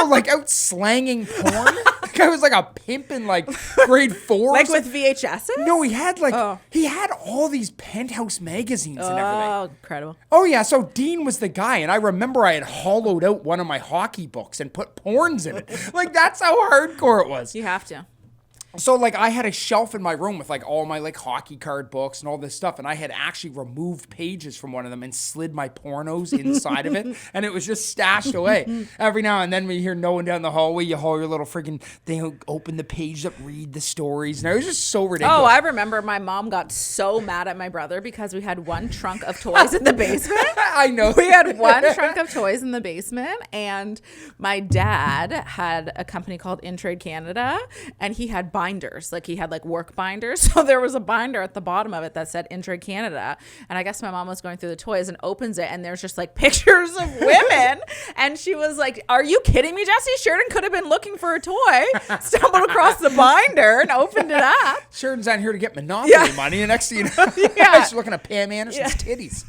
like out slanging porn. The guy was like a pimp in like grade 4. Like with VHSs? No, he had like he had all these Penthouse magazines and everything. Oh, incredible. Oh yeah, so Dean was the guy, and I remember I had hollowed out one of my hockey books and put porns in it. Like that's how hardcore it was. You have to. So like I had a shelf in my room with like all my like hockey card books and all this stuff, and I had actually removed pages from one of them and slid my pornos inside of it, and it was just stashed away. Every now and then when you hear no one down the hallway, you haul your little freaking thing, open the page up, read the stories, and it was just so ridiculous. Oh, I remember my mom got so mad at my brother because we had one trunk of toys in the basement. I know. We had one trunk of toys in the basement, and my dad had a company called In Trade Canada, and he had binders. Like he had like work binders. So there was a binder at the bottom of it that said In Trade Canada. And I guess my mom was going through the toys and opens it, and there's just like pictures of women. And she was like, "Are you kidding me, Jesse? Sheridan could have been looking for a toy, stumbled across the binder and opened it up." Sheridan's out here to get Monopoly money, and next thing you know, she's looking at Pam Anderson's titties.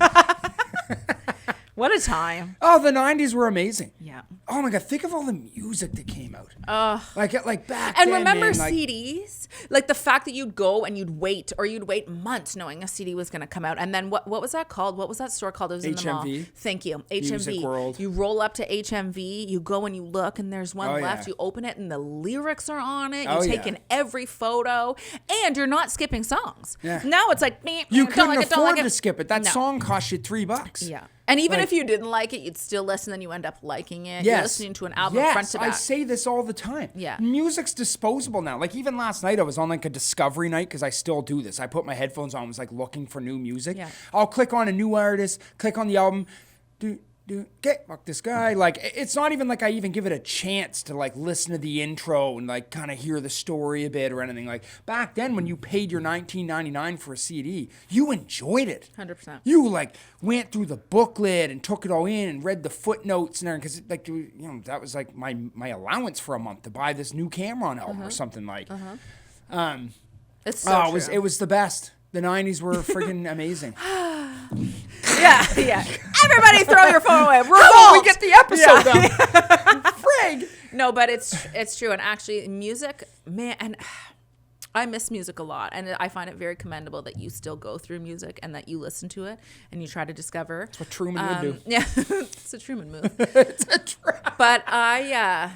What a time. Oh, the 90s were amazing. Yeah. Oh my God, think of all the music that came out. Like back and then, remember man, like, CDs? Like the fact that you'd go and you'd wait months knowing a CD was going to come out. And then what was that called? What was that store called? It was in the mall. HMV. Thank you. HMV. Music World. You roll up to HMV, you go and you look, and there's one left. Yeah. You open it and the lyrics are on it. Oh, You take yeah. in every photo, and you're not skipping songs. Yeah. Now it's like, meh, You don't couldn't like it, don't afford like to it. skip it. That No. song cost you $3. Yeah. And even Like- if you didn't like it, you'd still listen, then you end up liking it. Yes. You're listening to an album front to back. I say this all the time. Yeah. Music's disposable now. Like even last night I was on like a discovery night because I still do this. I put my headphones on, was like looking for new music. Yeah. I'll click on a new artist, click on the album, fuck this guy. Like it's not even like I even give it a chance to like listen to the intro and like kind of hear the story a bit or anything. Like back then when you paid your $19.99 for a CD, you enjoyed it. 100%. You like went through the booklet and took it all in and read the footnotes and everything, because like that was like my allowance for a month to buy this new Cameron album or something like. It's so true. It was the best. The 90s were friggin' amazing. Yeah. Everybody throw your phone away. How will we Revolt! get the episode done? Frig. No, but it's true. And actually, music, man, and I miss music a lot. And I find it very commendable that you still go through music and that you listen to it and you try to discover. That's what Truman would do. Yeah, it's a Truman move. It's a trap. But I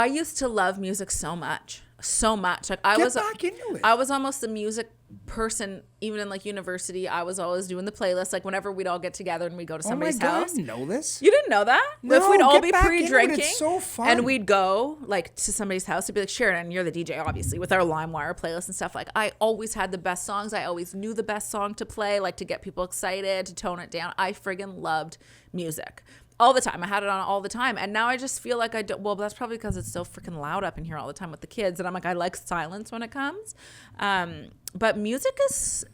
used to love music so much. Like I Get was back into it. I was almost a music person, even in like university. I was always doing the playlist. Like whenever we'd all get together and we'd go to somebody's God, house. I didn't know this. You didn't know that? No, If we'd all get be back into it. pre-drinking, It's so fun. and we'd go like to somebody's house, it'd be like, Sheridan, you're the DJ, obviously, with our LimeWire playlist and stuff. Like I always had the best songs. I always knew the best song to play, like to get people excited, to tone it down. I friggin' loved music. All the time. I had it on all the time. And now I just feel like I don't. Well, that's probably because it's so freaking loud up in here all the time with the kids. And I'm like, I like silence when it comes. But music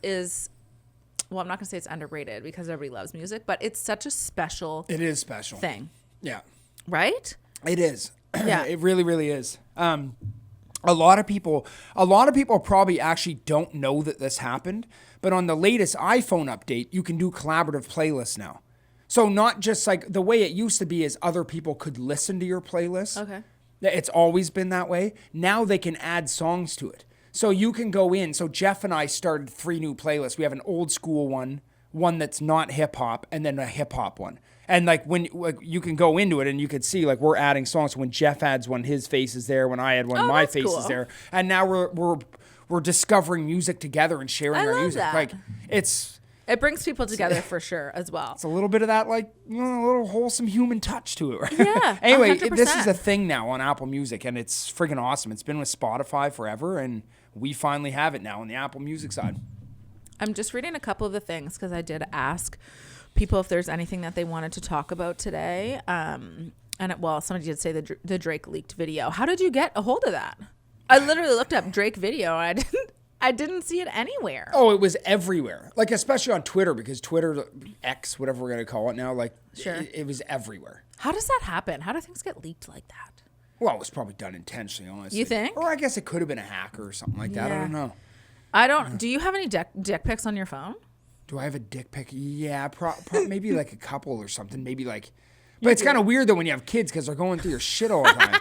is well, I'm not going to say it's underrated because everybody loves music, but it's such a special It is special. thing. Yeah. Right? It is. Yeah. It really, really is. A lot of people probably actually don't know that this happened, but on the latest iPhone update, you can do collaborative playlists now. So not just like the way it used to be is other people could listen to your playlist. Okay. It's always been that way. Now they can add songs to it. So you can go in. So Jeff and I started 3 new playlists. We have an old school one that's not hip hop, and then a hip hop one. And like when you can go into it and you could see like we're adding songs. When Jeff adds one, his face is there. When I add one, my face is there. And now we're discovering music together and sharing our music. That. Like it brings people together for sure as well. It's a little bit of that like a little wholesome human touch to it. Right? Yeah. Anyway, 100%. this is a thing now on Apple Music, and it's friggin' awesome. It's been with Spotify forever, and we finally have it now on the Apple Music side. I'm just reading a couple of the things because I did ask people if there's anything that they wanted to talk about today. Somebody did say the Drake leaked video. How did you get a hold of that? I literally looked up Drake video. I didn't see it anywhere. Oh, it was everywhere. Like, especially on Twitter, because Twitter, X, whatever we're going to call it now, like, sure. it was everywhere. How does that happen? How do things get leaked like that? Well, it was probably done intentionally, honestly. You think? Or I guess it could have been a hacker or something like that. I don't know. Do you have any dick pics on your phone? Do I have a dick pic? Yeah, maybe like a couple or something. Maybe like, but it's kind of weird though when you have kids because they're going through your shit all the time.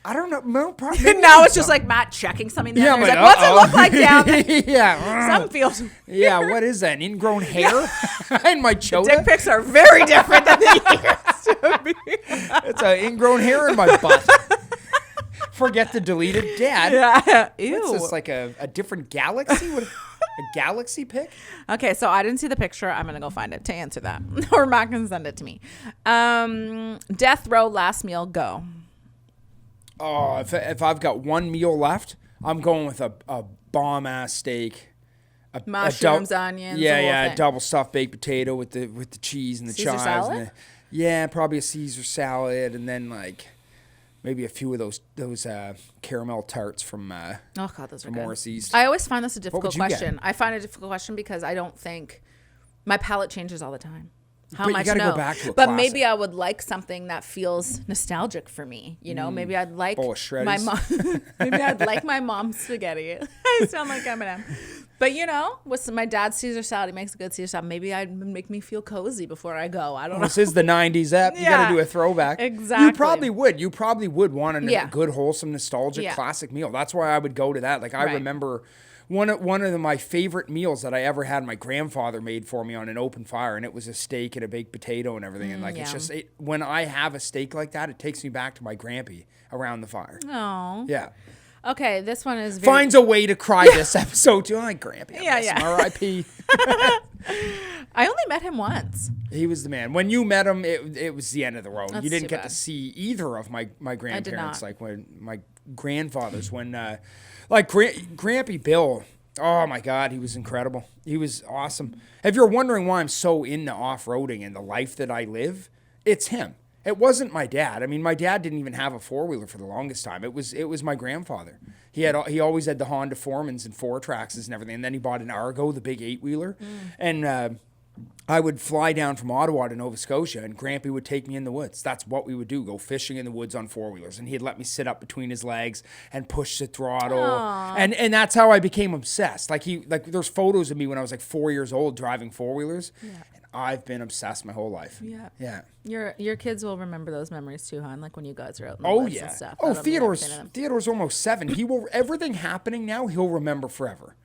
I don't know. Now it's just like Matt checking something. Yeah, I'm like, what's it look like down there? Yeah. Some feels. Yeah, what is that? An ingrown hair in my chota? Dick pics are very different than they used to be. It's an ingrown hair in my butt. Forget to delete it, Dad. Yeah. Ew. What's this, like a different galaxy? A galaxy pic? Okay, so I didn't see the picture. I'm gonna go find it to answer that, or Matt can send it to me. Death row last meal, go. Oh, if I've got one meal left, I'm going with a bomb ass steak, Mushrooms, onions. Yeah, double stuffed baked potato with the cheese and the Caesar chives. salad? Probably a Caesar salad, and then like maybe a few of those caramel tarts from Oh god, those are good. Morrissey's. I always find this a difficult would you get? question. I find it a difficult question because I don't think my palate changes all the time. How But much? you gotta No. go back to a but classic. maybe I would like something that feels nostalgic for me. You know, maybe I'd like Bowl of my Shreddies. mom. Maybe I'd like my mom's spaghetti. I sound like Eminem. But you know, with my dad's Caesar salad, he makes a good Caesar salad. Maybe I'd make me feel cozy before I go. I don't know. This is the 90s app. You got to do a throwback. Exactly. You probably would. You probably would want a good, wholesome, nostalgic, Yeah. classic meal. That's why I would go to that. Like I Right. remember one of my favorite meals that I ever had. My grandfather made for me on an open fire, and it was a steak and a baked potato and everything. And like it's just when I have a steak like that, it takes me back to my grampy around the fire. Oh. Yeah. Okay, this one is very Finds a way to cry this episode too. Like Grampy. Yeah. R.I.P. I only met him once. He was the man. When you met him, it was the end of the road. That's You didn't too get bad. to see either of my grandparents. not. Like when my grandfathers, Grampy Bill. Oh my God, he was incredible. He was awesome. If you're wondering why I'm so into off-roading and the life that I live, it's him. It wasn't my dad. I mean, my dad didn't even have a four-wheeler for the longest time. It was my grandfather. He always had the Honda Foremans and 4-Traxes and everything. And then he bought an Argo, the big 8-wheeler. And I would fly down from Ottawa to Nova Scotia, and Grampy would take me in the woods. That's what we would do, go fishing in the woods on 4-wheelers. And he'd let me sit up between his legs and push the throttle. And that's how I became obsessed. Like there's photos of me when I was like 4 years old driving 4-wheelers. Yeah. And I've been obsessed my whole life. Yeah. Yeah. Your kids will remember those memories too, hon. Like when you guys are out in the Oh woods yeah. and stuff. Oh, That'll be everything to them. Theodore's almost 7. He will everything happening now. He'll remember forever.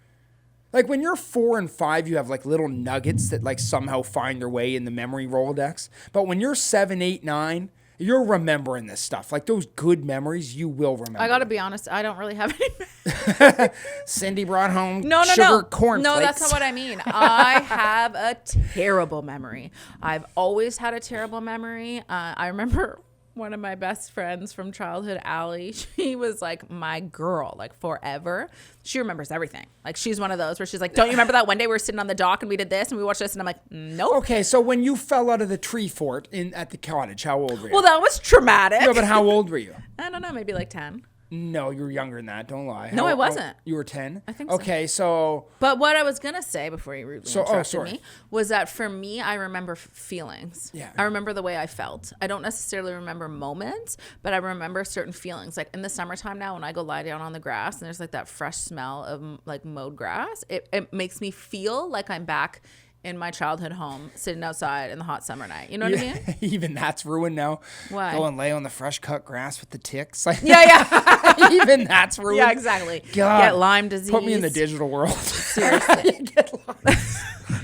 Like when you're 4 and 5, you have like little nuggets that like somehow find their way in the memory Rolodex. But when you're 7, 8, 9, you're remembering this stuff. Like those good memories, you will remember. I gotta be honest, I don't really have any. Cindy brought home No, sugar cornflakes. No, that's not what I mean. I have a terrible memory. I've always had a terrible memory. I remember one of my best friends from childhood, Allie, she was like my girl, like forever. She remembers everything. Like she's one of those where she's like, don't you remember that one day we were sitting on the dock and we did this and we watched this? And I'm like, nope. Okay, so when you fell out of the tree fort at the cottage, how old were you? Well, that was traumatic. No, but how old were you? I don't know, maybe like 10. No, you were younger than that. Don't lie. No, I wasn't. You were 10? I think so. Okay, so... But what I was going to say before you rudely interrupted sorry. me was that for me, I remember feelings. Yeah. I remember the way I felt. I don't necessarily remember moments, but I remember certain feelings. Like in the summertime now, when I go lie down on the grass and there's like that fresh smell of like mowed grass, it makes me feel like I'm back in my childhood home, sitting outside in the hot summer night. You know what I mean? Even that's ruined now. Why? Go and lay on the fresh cut grass with the ticks. Like, Yeah. even that's ruined. Yeah, exactly. God. Get Lyme disease. Put me in the digital world. Seriously.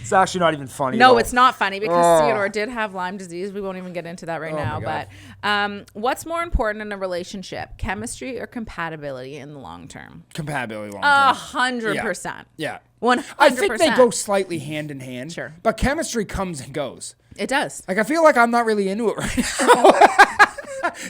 It's actually not even funny. No, at all. it's not funny because Theodore did have Lyme disease. We won't even get into that right now. my But what's more important in a relationship, chemistry or compatibility in the long term? Compatibility long term. 100%. Yeah. 100%. I think they go slightly hand in hand. Sure. But chemistry comes and goes. It does. Like, I feel like I'm not really into it right now.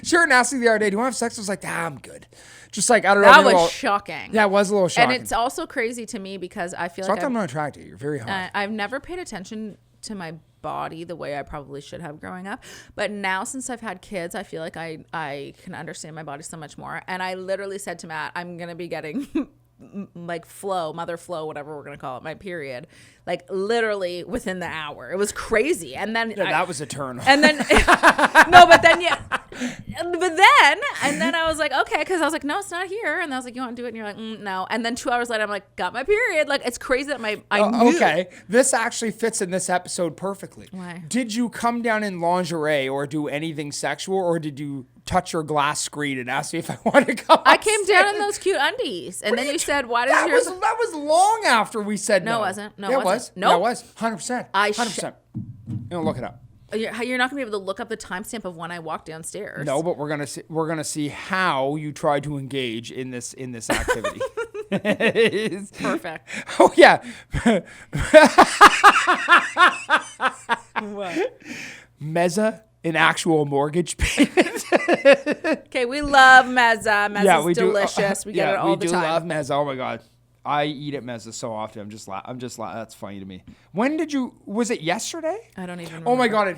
Sheridan asked me the other day, do you want to have sex? I was like, I'm good. Just like, I don't know. That was shocking. Yeah, it was a little shocking. And it's also crazy to me because I feel It's like not that I'm not attracted to you. You're very hot. I've never paid attention to my body the way I probably should have growing up. But now since I've had kids, I feel like I can understand my body so much more. And I literally said to Matt, I'm going to be getting like mother flow, whatever we're going to call it, my period, like literally within the hour. It was crazy. And then that was a turn. And then and then I was like, okay, because I was like, no, it's not here. And I was like, you want to do it? And you're like, no. And then 2 hours later, I'm like, got my period. Like, it's crazy that I knew. Okay, this actually fits in this episode perfectly. Why? Did you come down in lingerie or do anything sexual, or did you touch your glass screen and ask me if I wanted to come? I came down in those cute undies, and then you said, "Why does yours?" That was long after we said no. No, it wasn't. No, yeah, it wasn't. No, it was 100%. 100%. Look it up. You're not gonna be able to look up the timestamp of when I walked downstairs. No, but we're gonna see how you try to engage in this activity. Perfect. Oh yeah. What? Mezza, an actual mortgage payment. Okay, we love mezza. Mezza's delicious. We get it all the time. We do love mezza. Oh my god, I eat at mezza so often. I'm just that's funny to me. When did you? Was it yesterday? I don't even remember. Oh my god.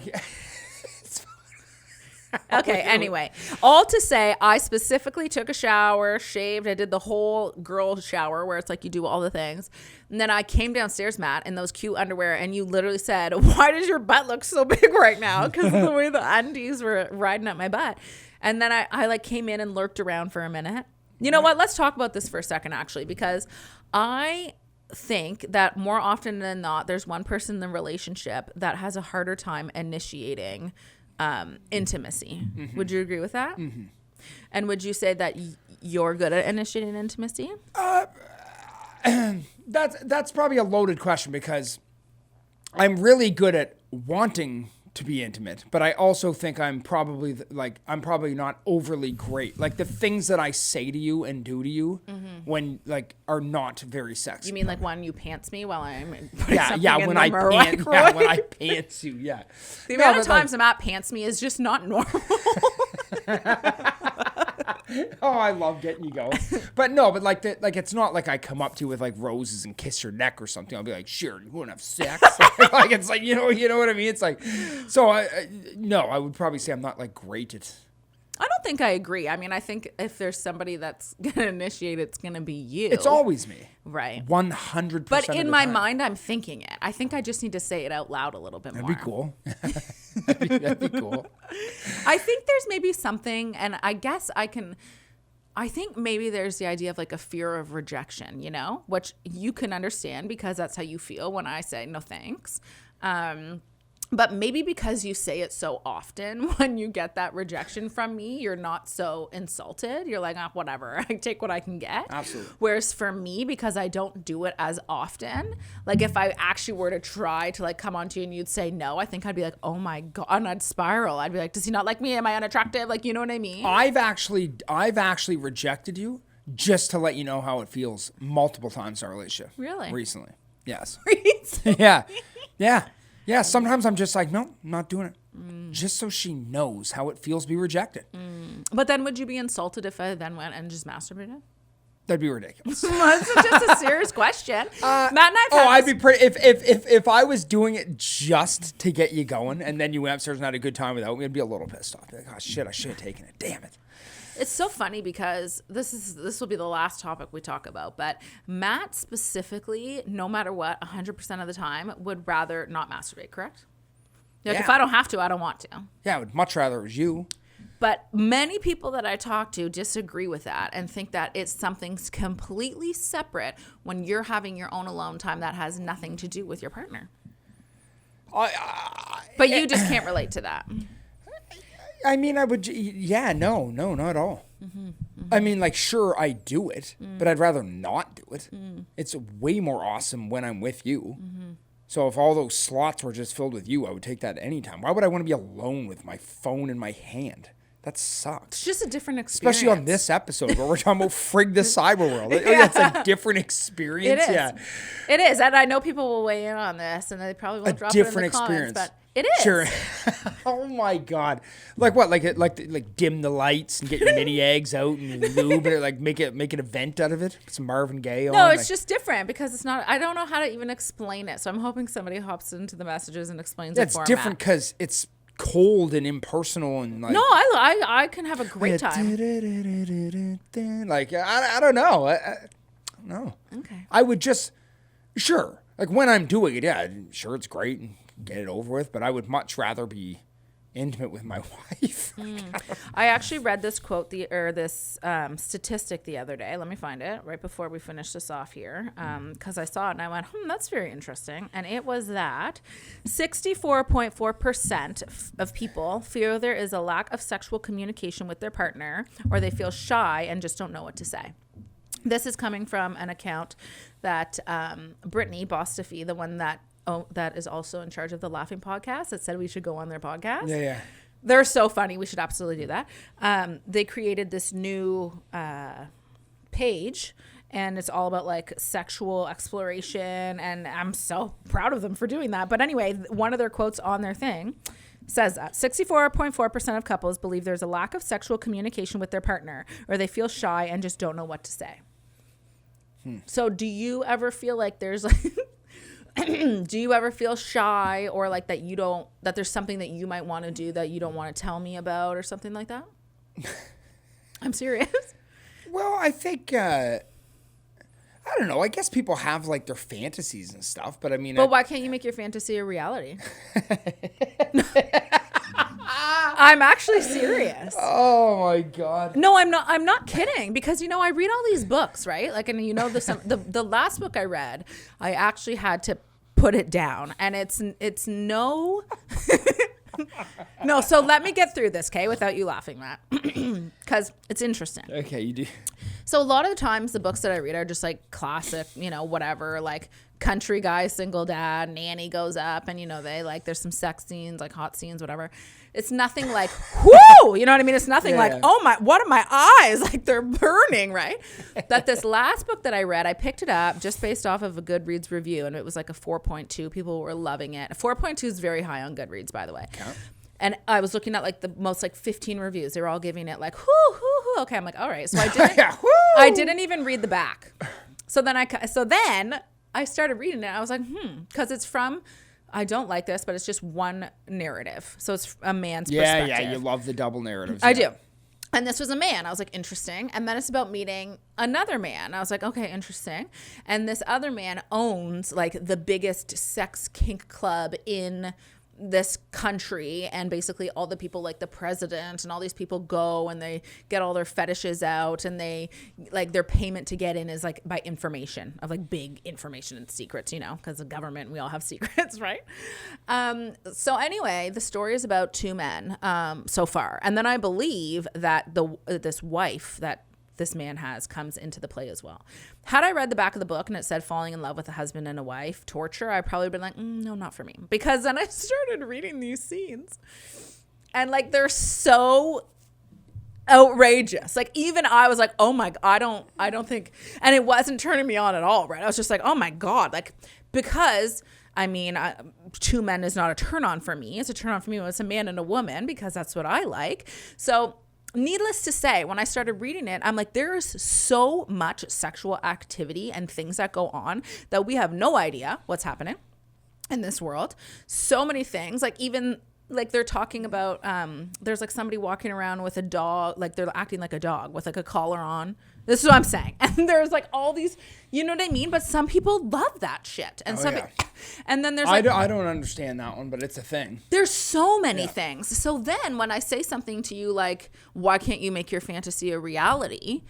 Okay, anyway, all to say, I specifically took a shower, shaved. I did the whole girl shower where it's like you do all the things. And then I came downstairs, Matt, in those cute underwear, and you literally said, why does your butt look so big right now? Because of the way the undies were riding up my butt. And then I like came in and lurked around for a minute. You know what? Let's talk about this for a second, actually, because I think that more often than not, there's one person in the relationship that has a harder time initiating intimacy. Mm-hmm. Would you agree with that? Mm-hmm. And would you say that you're good at initiating intimacy? That's probably a loaded question because I'm really good at wanting to be intimate, but I also think I'm probably not overly great. Like the things that I say to you and do to you when like are not very sexy. You mean like when you pants me while I'm putting something in when the microwave? when I pants you, yeah. The amount of times Matt pants me is just not normal. Oh, I love getting you going. But like it's not like I come up to you with like roses and kiss your neck or something. I'll be like, sure, you want to have sex? Like it's like you know what I mean? It's like, so I would probably say I'm not like great at. I don't think I agree. I mean, I think if there's somebody that's gonna initiate, it's gonna be you. It's always me. Right. 100%. But in my mind, I'm thinking it. I think I just need to say it out loud a little bit more. That'd be cool. That'd be cool. I think there's maybe something, and I guess I think maybe there's the idea of like a fear of rejection, you know, which you can understand because that's how you feel when I say no thanks. But maybe because you say it so often, when you get that rejection from me, you're not so insulted. You're like, whatever, I take what I can get. Absolutely. Whereas for me, because I don't do it as often, like if I actually were to try to like come on to you and you'd say no, I think I'd be like, oh my God, and I'd spiral. I'd be like, does he not like me? Am I unattractive? Like, you know what I mean? I've actually rejected you just to let you know how it feels multiple times in our relationship. Really? Recently. Yes. Recently? Yeah. Yeah. Yeah, sometimes I'm just like, no, I'm not doing it. Just so she knows how it feels to be rejected. But then would you be insulted if I then went and just masturbated? That'd be ridiculous. That's just a serious question. Matt and I'd be pretty if I was doing it just to get you going and then you went upstairs and had a good time without me, I'd be a little pissed off. I'd be like, oh shit, I should have taken it. Damn it. It's so funny because this will be the last topic we talk about, but Matt specifically, no matter what, 100% of the time would rather not masturbate, correct? Like if I don't have to, I don't want to. Yeah, I would much rather it was you. But many people that I talk to disagree with that and think that it's something completely separate when you're having your own alone time that has nothing to do with your partner. But you just can't relate to that. I mean, I would, no, not at all. I mean, like, sure, I do it, but I'd rather not do it. It's way more awesome when I'm with you. So if all those slots were just filled with you, I would take that anytime. Why would I want to be alone with my phone in my hand? That sucks. It's just a different experience. Especially on this episode where we're talking about frig the cyber world. It's a different experience. It is. Yeah. It is. And I know people will weigh in on this and they probably won't drop it in the comments, but it is. Sure. Oh my God. Like what? Like dim the lights and get your mini eggs out and lube it, like make an event out of it. Put some Marvin Gaye on. No, it's just different because it's not. I don't know how to even explain it. So I'm hoping somebody hops into the messages and explains it for me. It's different because it's cold and impersonal and like. No, I can have a great time. Like I don't know. No. Okay. I would just sure like when I'm doing it. Yeah, sure it's great and get it over with. But I would much rather be intimate with my wife. I actually read this quote, this statistic the other day. Let me find it right before we finish this off here, because I saw it and I went, that's very interesting. And it was that 64.4% of people feel there is a lack of sexual communication with their partner, or they feel shy and just don't know what to say. This is coming from an account that Brittany Bostafy, the one that is also in charge of the Laughing Podcast, that said we should go on their podcast. Yeah. They're so funny. We should absolutely do that. They created this new page, and it's all about like sexual exploration, and I'm so proud of them for doing that. But anyway, one of their quotes on their thing says that 64.4% of couples believe there's a lack of sexual communication with their partner, or they feel shy and just don't know what to say. So do you ever feel like there's like... Do you ever feel shy or like that there's something that you might want to do that you don't want to tell me about or something like that? I'm serious. Well, I think, I don't know. I guess people have like their fantasies and stuff, but I mean. But why can't you make your fantasy a reality? I'm actually serious. Oh my God. No, I'm not kidding, because I read all these books, right? Like, and the last book I read, I actually had to put it down, and it's no no. So let me get through this, okay, without you laughing, Matt, because it's interesting. Okay, you do. So a lot of the times the books that I read are just like classic, whatever, like country guy, single dad, nanny goes up, and they like there's some sex scenes, like hot scenes, whatever. It's nothing like, whoo, you know what I mean? It's nothing like, oh my, what are my eyes? Like they're burning, right? But this last book that I read, I picked it up just based off of a Goodreads review, and it was like a 4.2. People were loving it. 4.2 is very high on Goodreads, by the way. Okay. And I was looking at like the most like 15 reviews. They were all giving it like, whoo, whoo, whoo. Okay, I'm like, all right. So I didn't even read the back. So then I started reading it. I was like, because it's from, I don't like this, but it's just one narrative. So it's a man's perspective. Yeah, you love the double narratives. I do. And this was a man. I was like, interesting. And then it's about meeting another man. I was like, okay, interesting. And this other man owns like the biggest sex kink club in this country, and basically all the people, like the president and all these people, go and they get all their fetishes out, and they like their payment to get in is like by information, of like big information and secrets, because the government, we all have secrets, right? So anyway, the story is about two men so far, and then I believe that this wife that this man comes into the play as well. Had I read the back of the book and it said falling in love with a husband and a wife, torture, I'd probably been like, no, not for me. Because then I started reading these scenes, and like they're so outrageous. Like even I was like, oh my God, I don't think, and it wasn't turning me on at all, right? I was just like, oh my God, like, because I mean, two men is not a turn on for me. It's a turn on for me when it's a man and a woman, because that's what I like. So needless to say, when I started reading it, I'm like, there is so much sexual activity and things that go on that we have no idea what's happening in this world. So many things, like even like they're talking about, there's like somebody walking around with a dog, like they're acting like a dog with like a collar on. This is what I'm saying. And there's like all these, you know what I mean? But some people love that shit. And and then there's like, I don't understand that one, but it's a thing. There's so many things. So then when I say something to you like, why can't you make your fantasy a reality?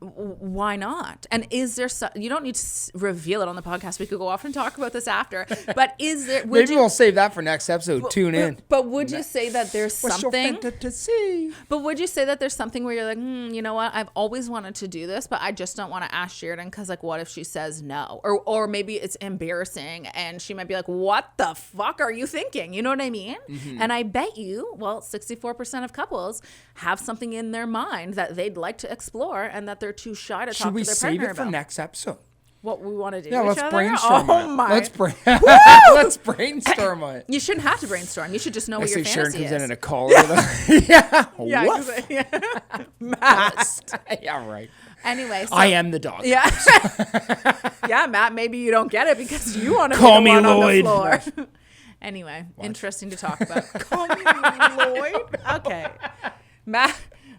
why not? And is there you don't need to reveal it on the podcast. We could go off and talk about this after. But is there? Maybe we'll save that for next episode. Tune in. But would you say that there's something? To see? But would you say that there's something where you're like, you know what? I've always wanted to do this, but I just don't want to ask Sheridan because, like, what if she says no? Or maybe it's embarrassing and she might be like, what the fuck are you thinking? You know what I mean? Mm-hmm. And I bet you, 64% of couples have something in their mind that they'd like to explore and that they're too shy to talk to their partner about. Should we save it for next episode? What we want to do? Yeah, let's brainstorm. Let's brainstorm on it. You shouldn't have to brainstorm. You should just know what your fantasy Sheridan comes is. in a call. Yeah. Matt. Yeah, right. Anyway, so, I am the dog. Yeah. Yeah, Matt, maybe you don't get it because you want to call be the me one Lloyd. on the floor. Anyway, interesting to talk about. Call me Lloyd. Okay.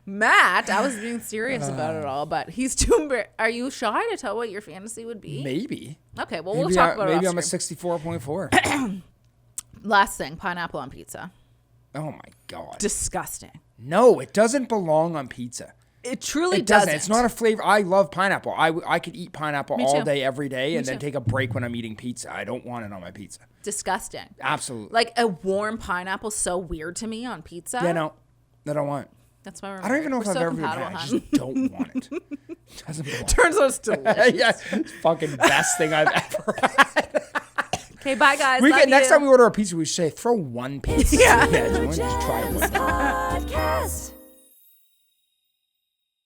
Matt, I was being serious about it all, but he's too. Are you shy to tell what your fantasy would be? Maybe. Okay, well, we'll talk about it. Maybe I'm a 64.4. Last thing, pineapple on pizza. Oh my God. Disgusting. No, it doesn't belong on pizza. It truly doesn't. It's not a flavor. I love pineapple. I could eat pineapple all day, every day, and then take a break when I'm eating pizza. I don't want it on my pizza. Disgusting. Absolutely. Like a warm pineapple is so weird to me on pizza. Yeah, no, I don't want it. That's why I don't even know if I've ever had it. I just don't want it. It doesn't belong. Turns out it's delicious. Yeah, it's fucking best thing I've ever had. Okay, bye guys. Next time we order a pizza, we should say throw one pizza. Yeah. Yeah, just try one. Podcast.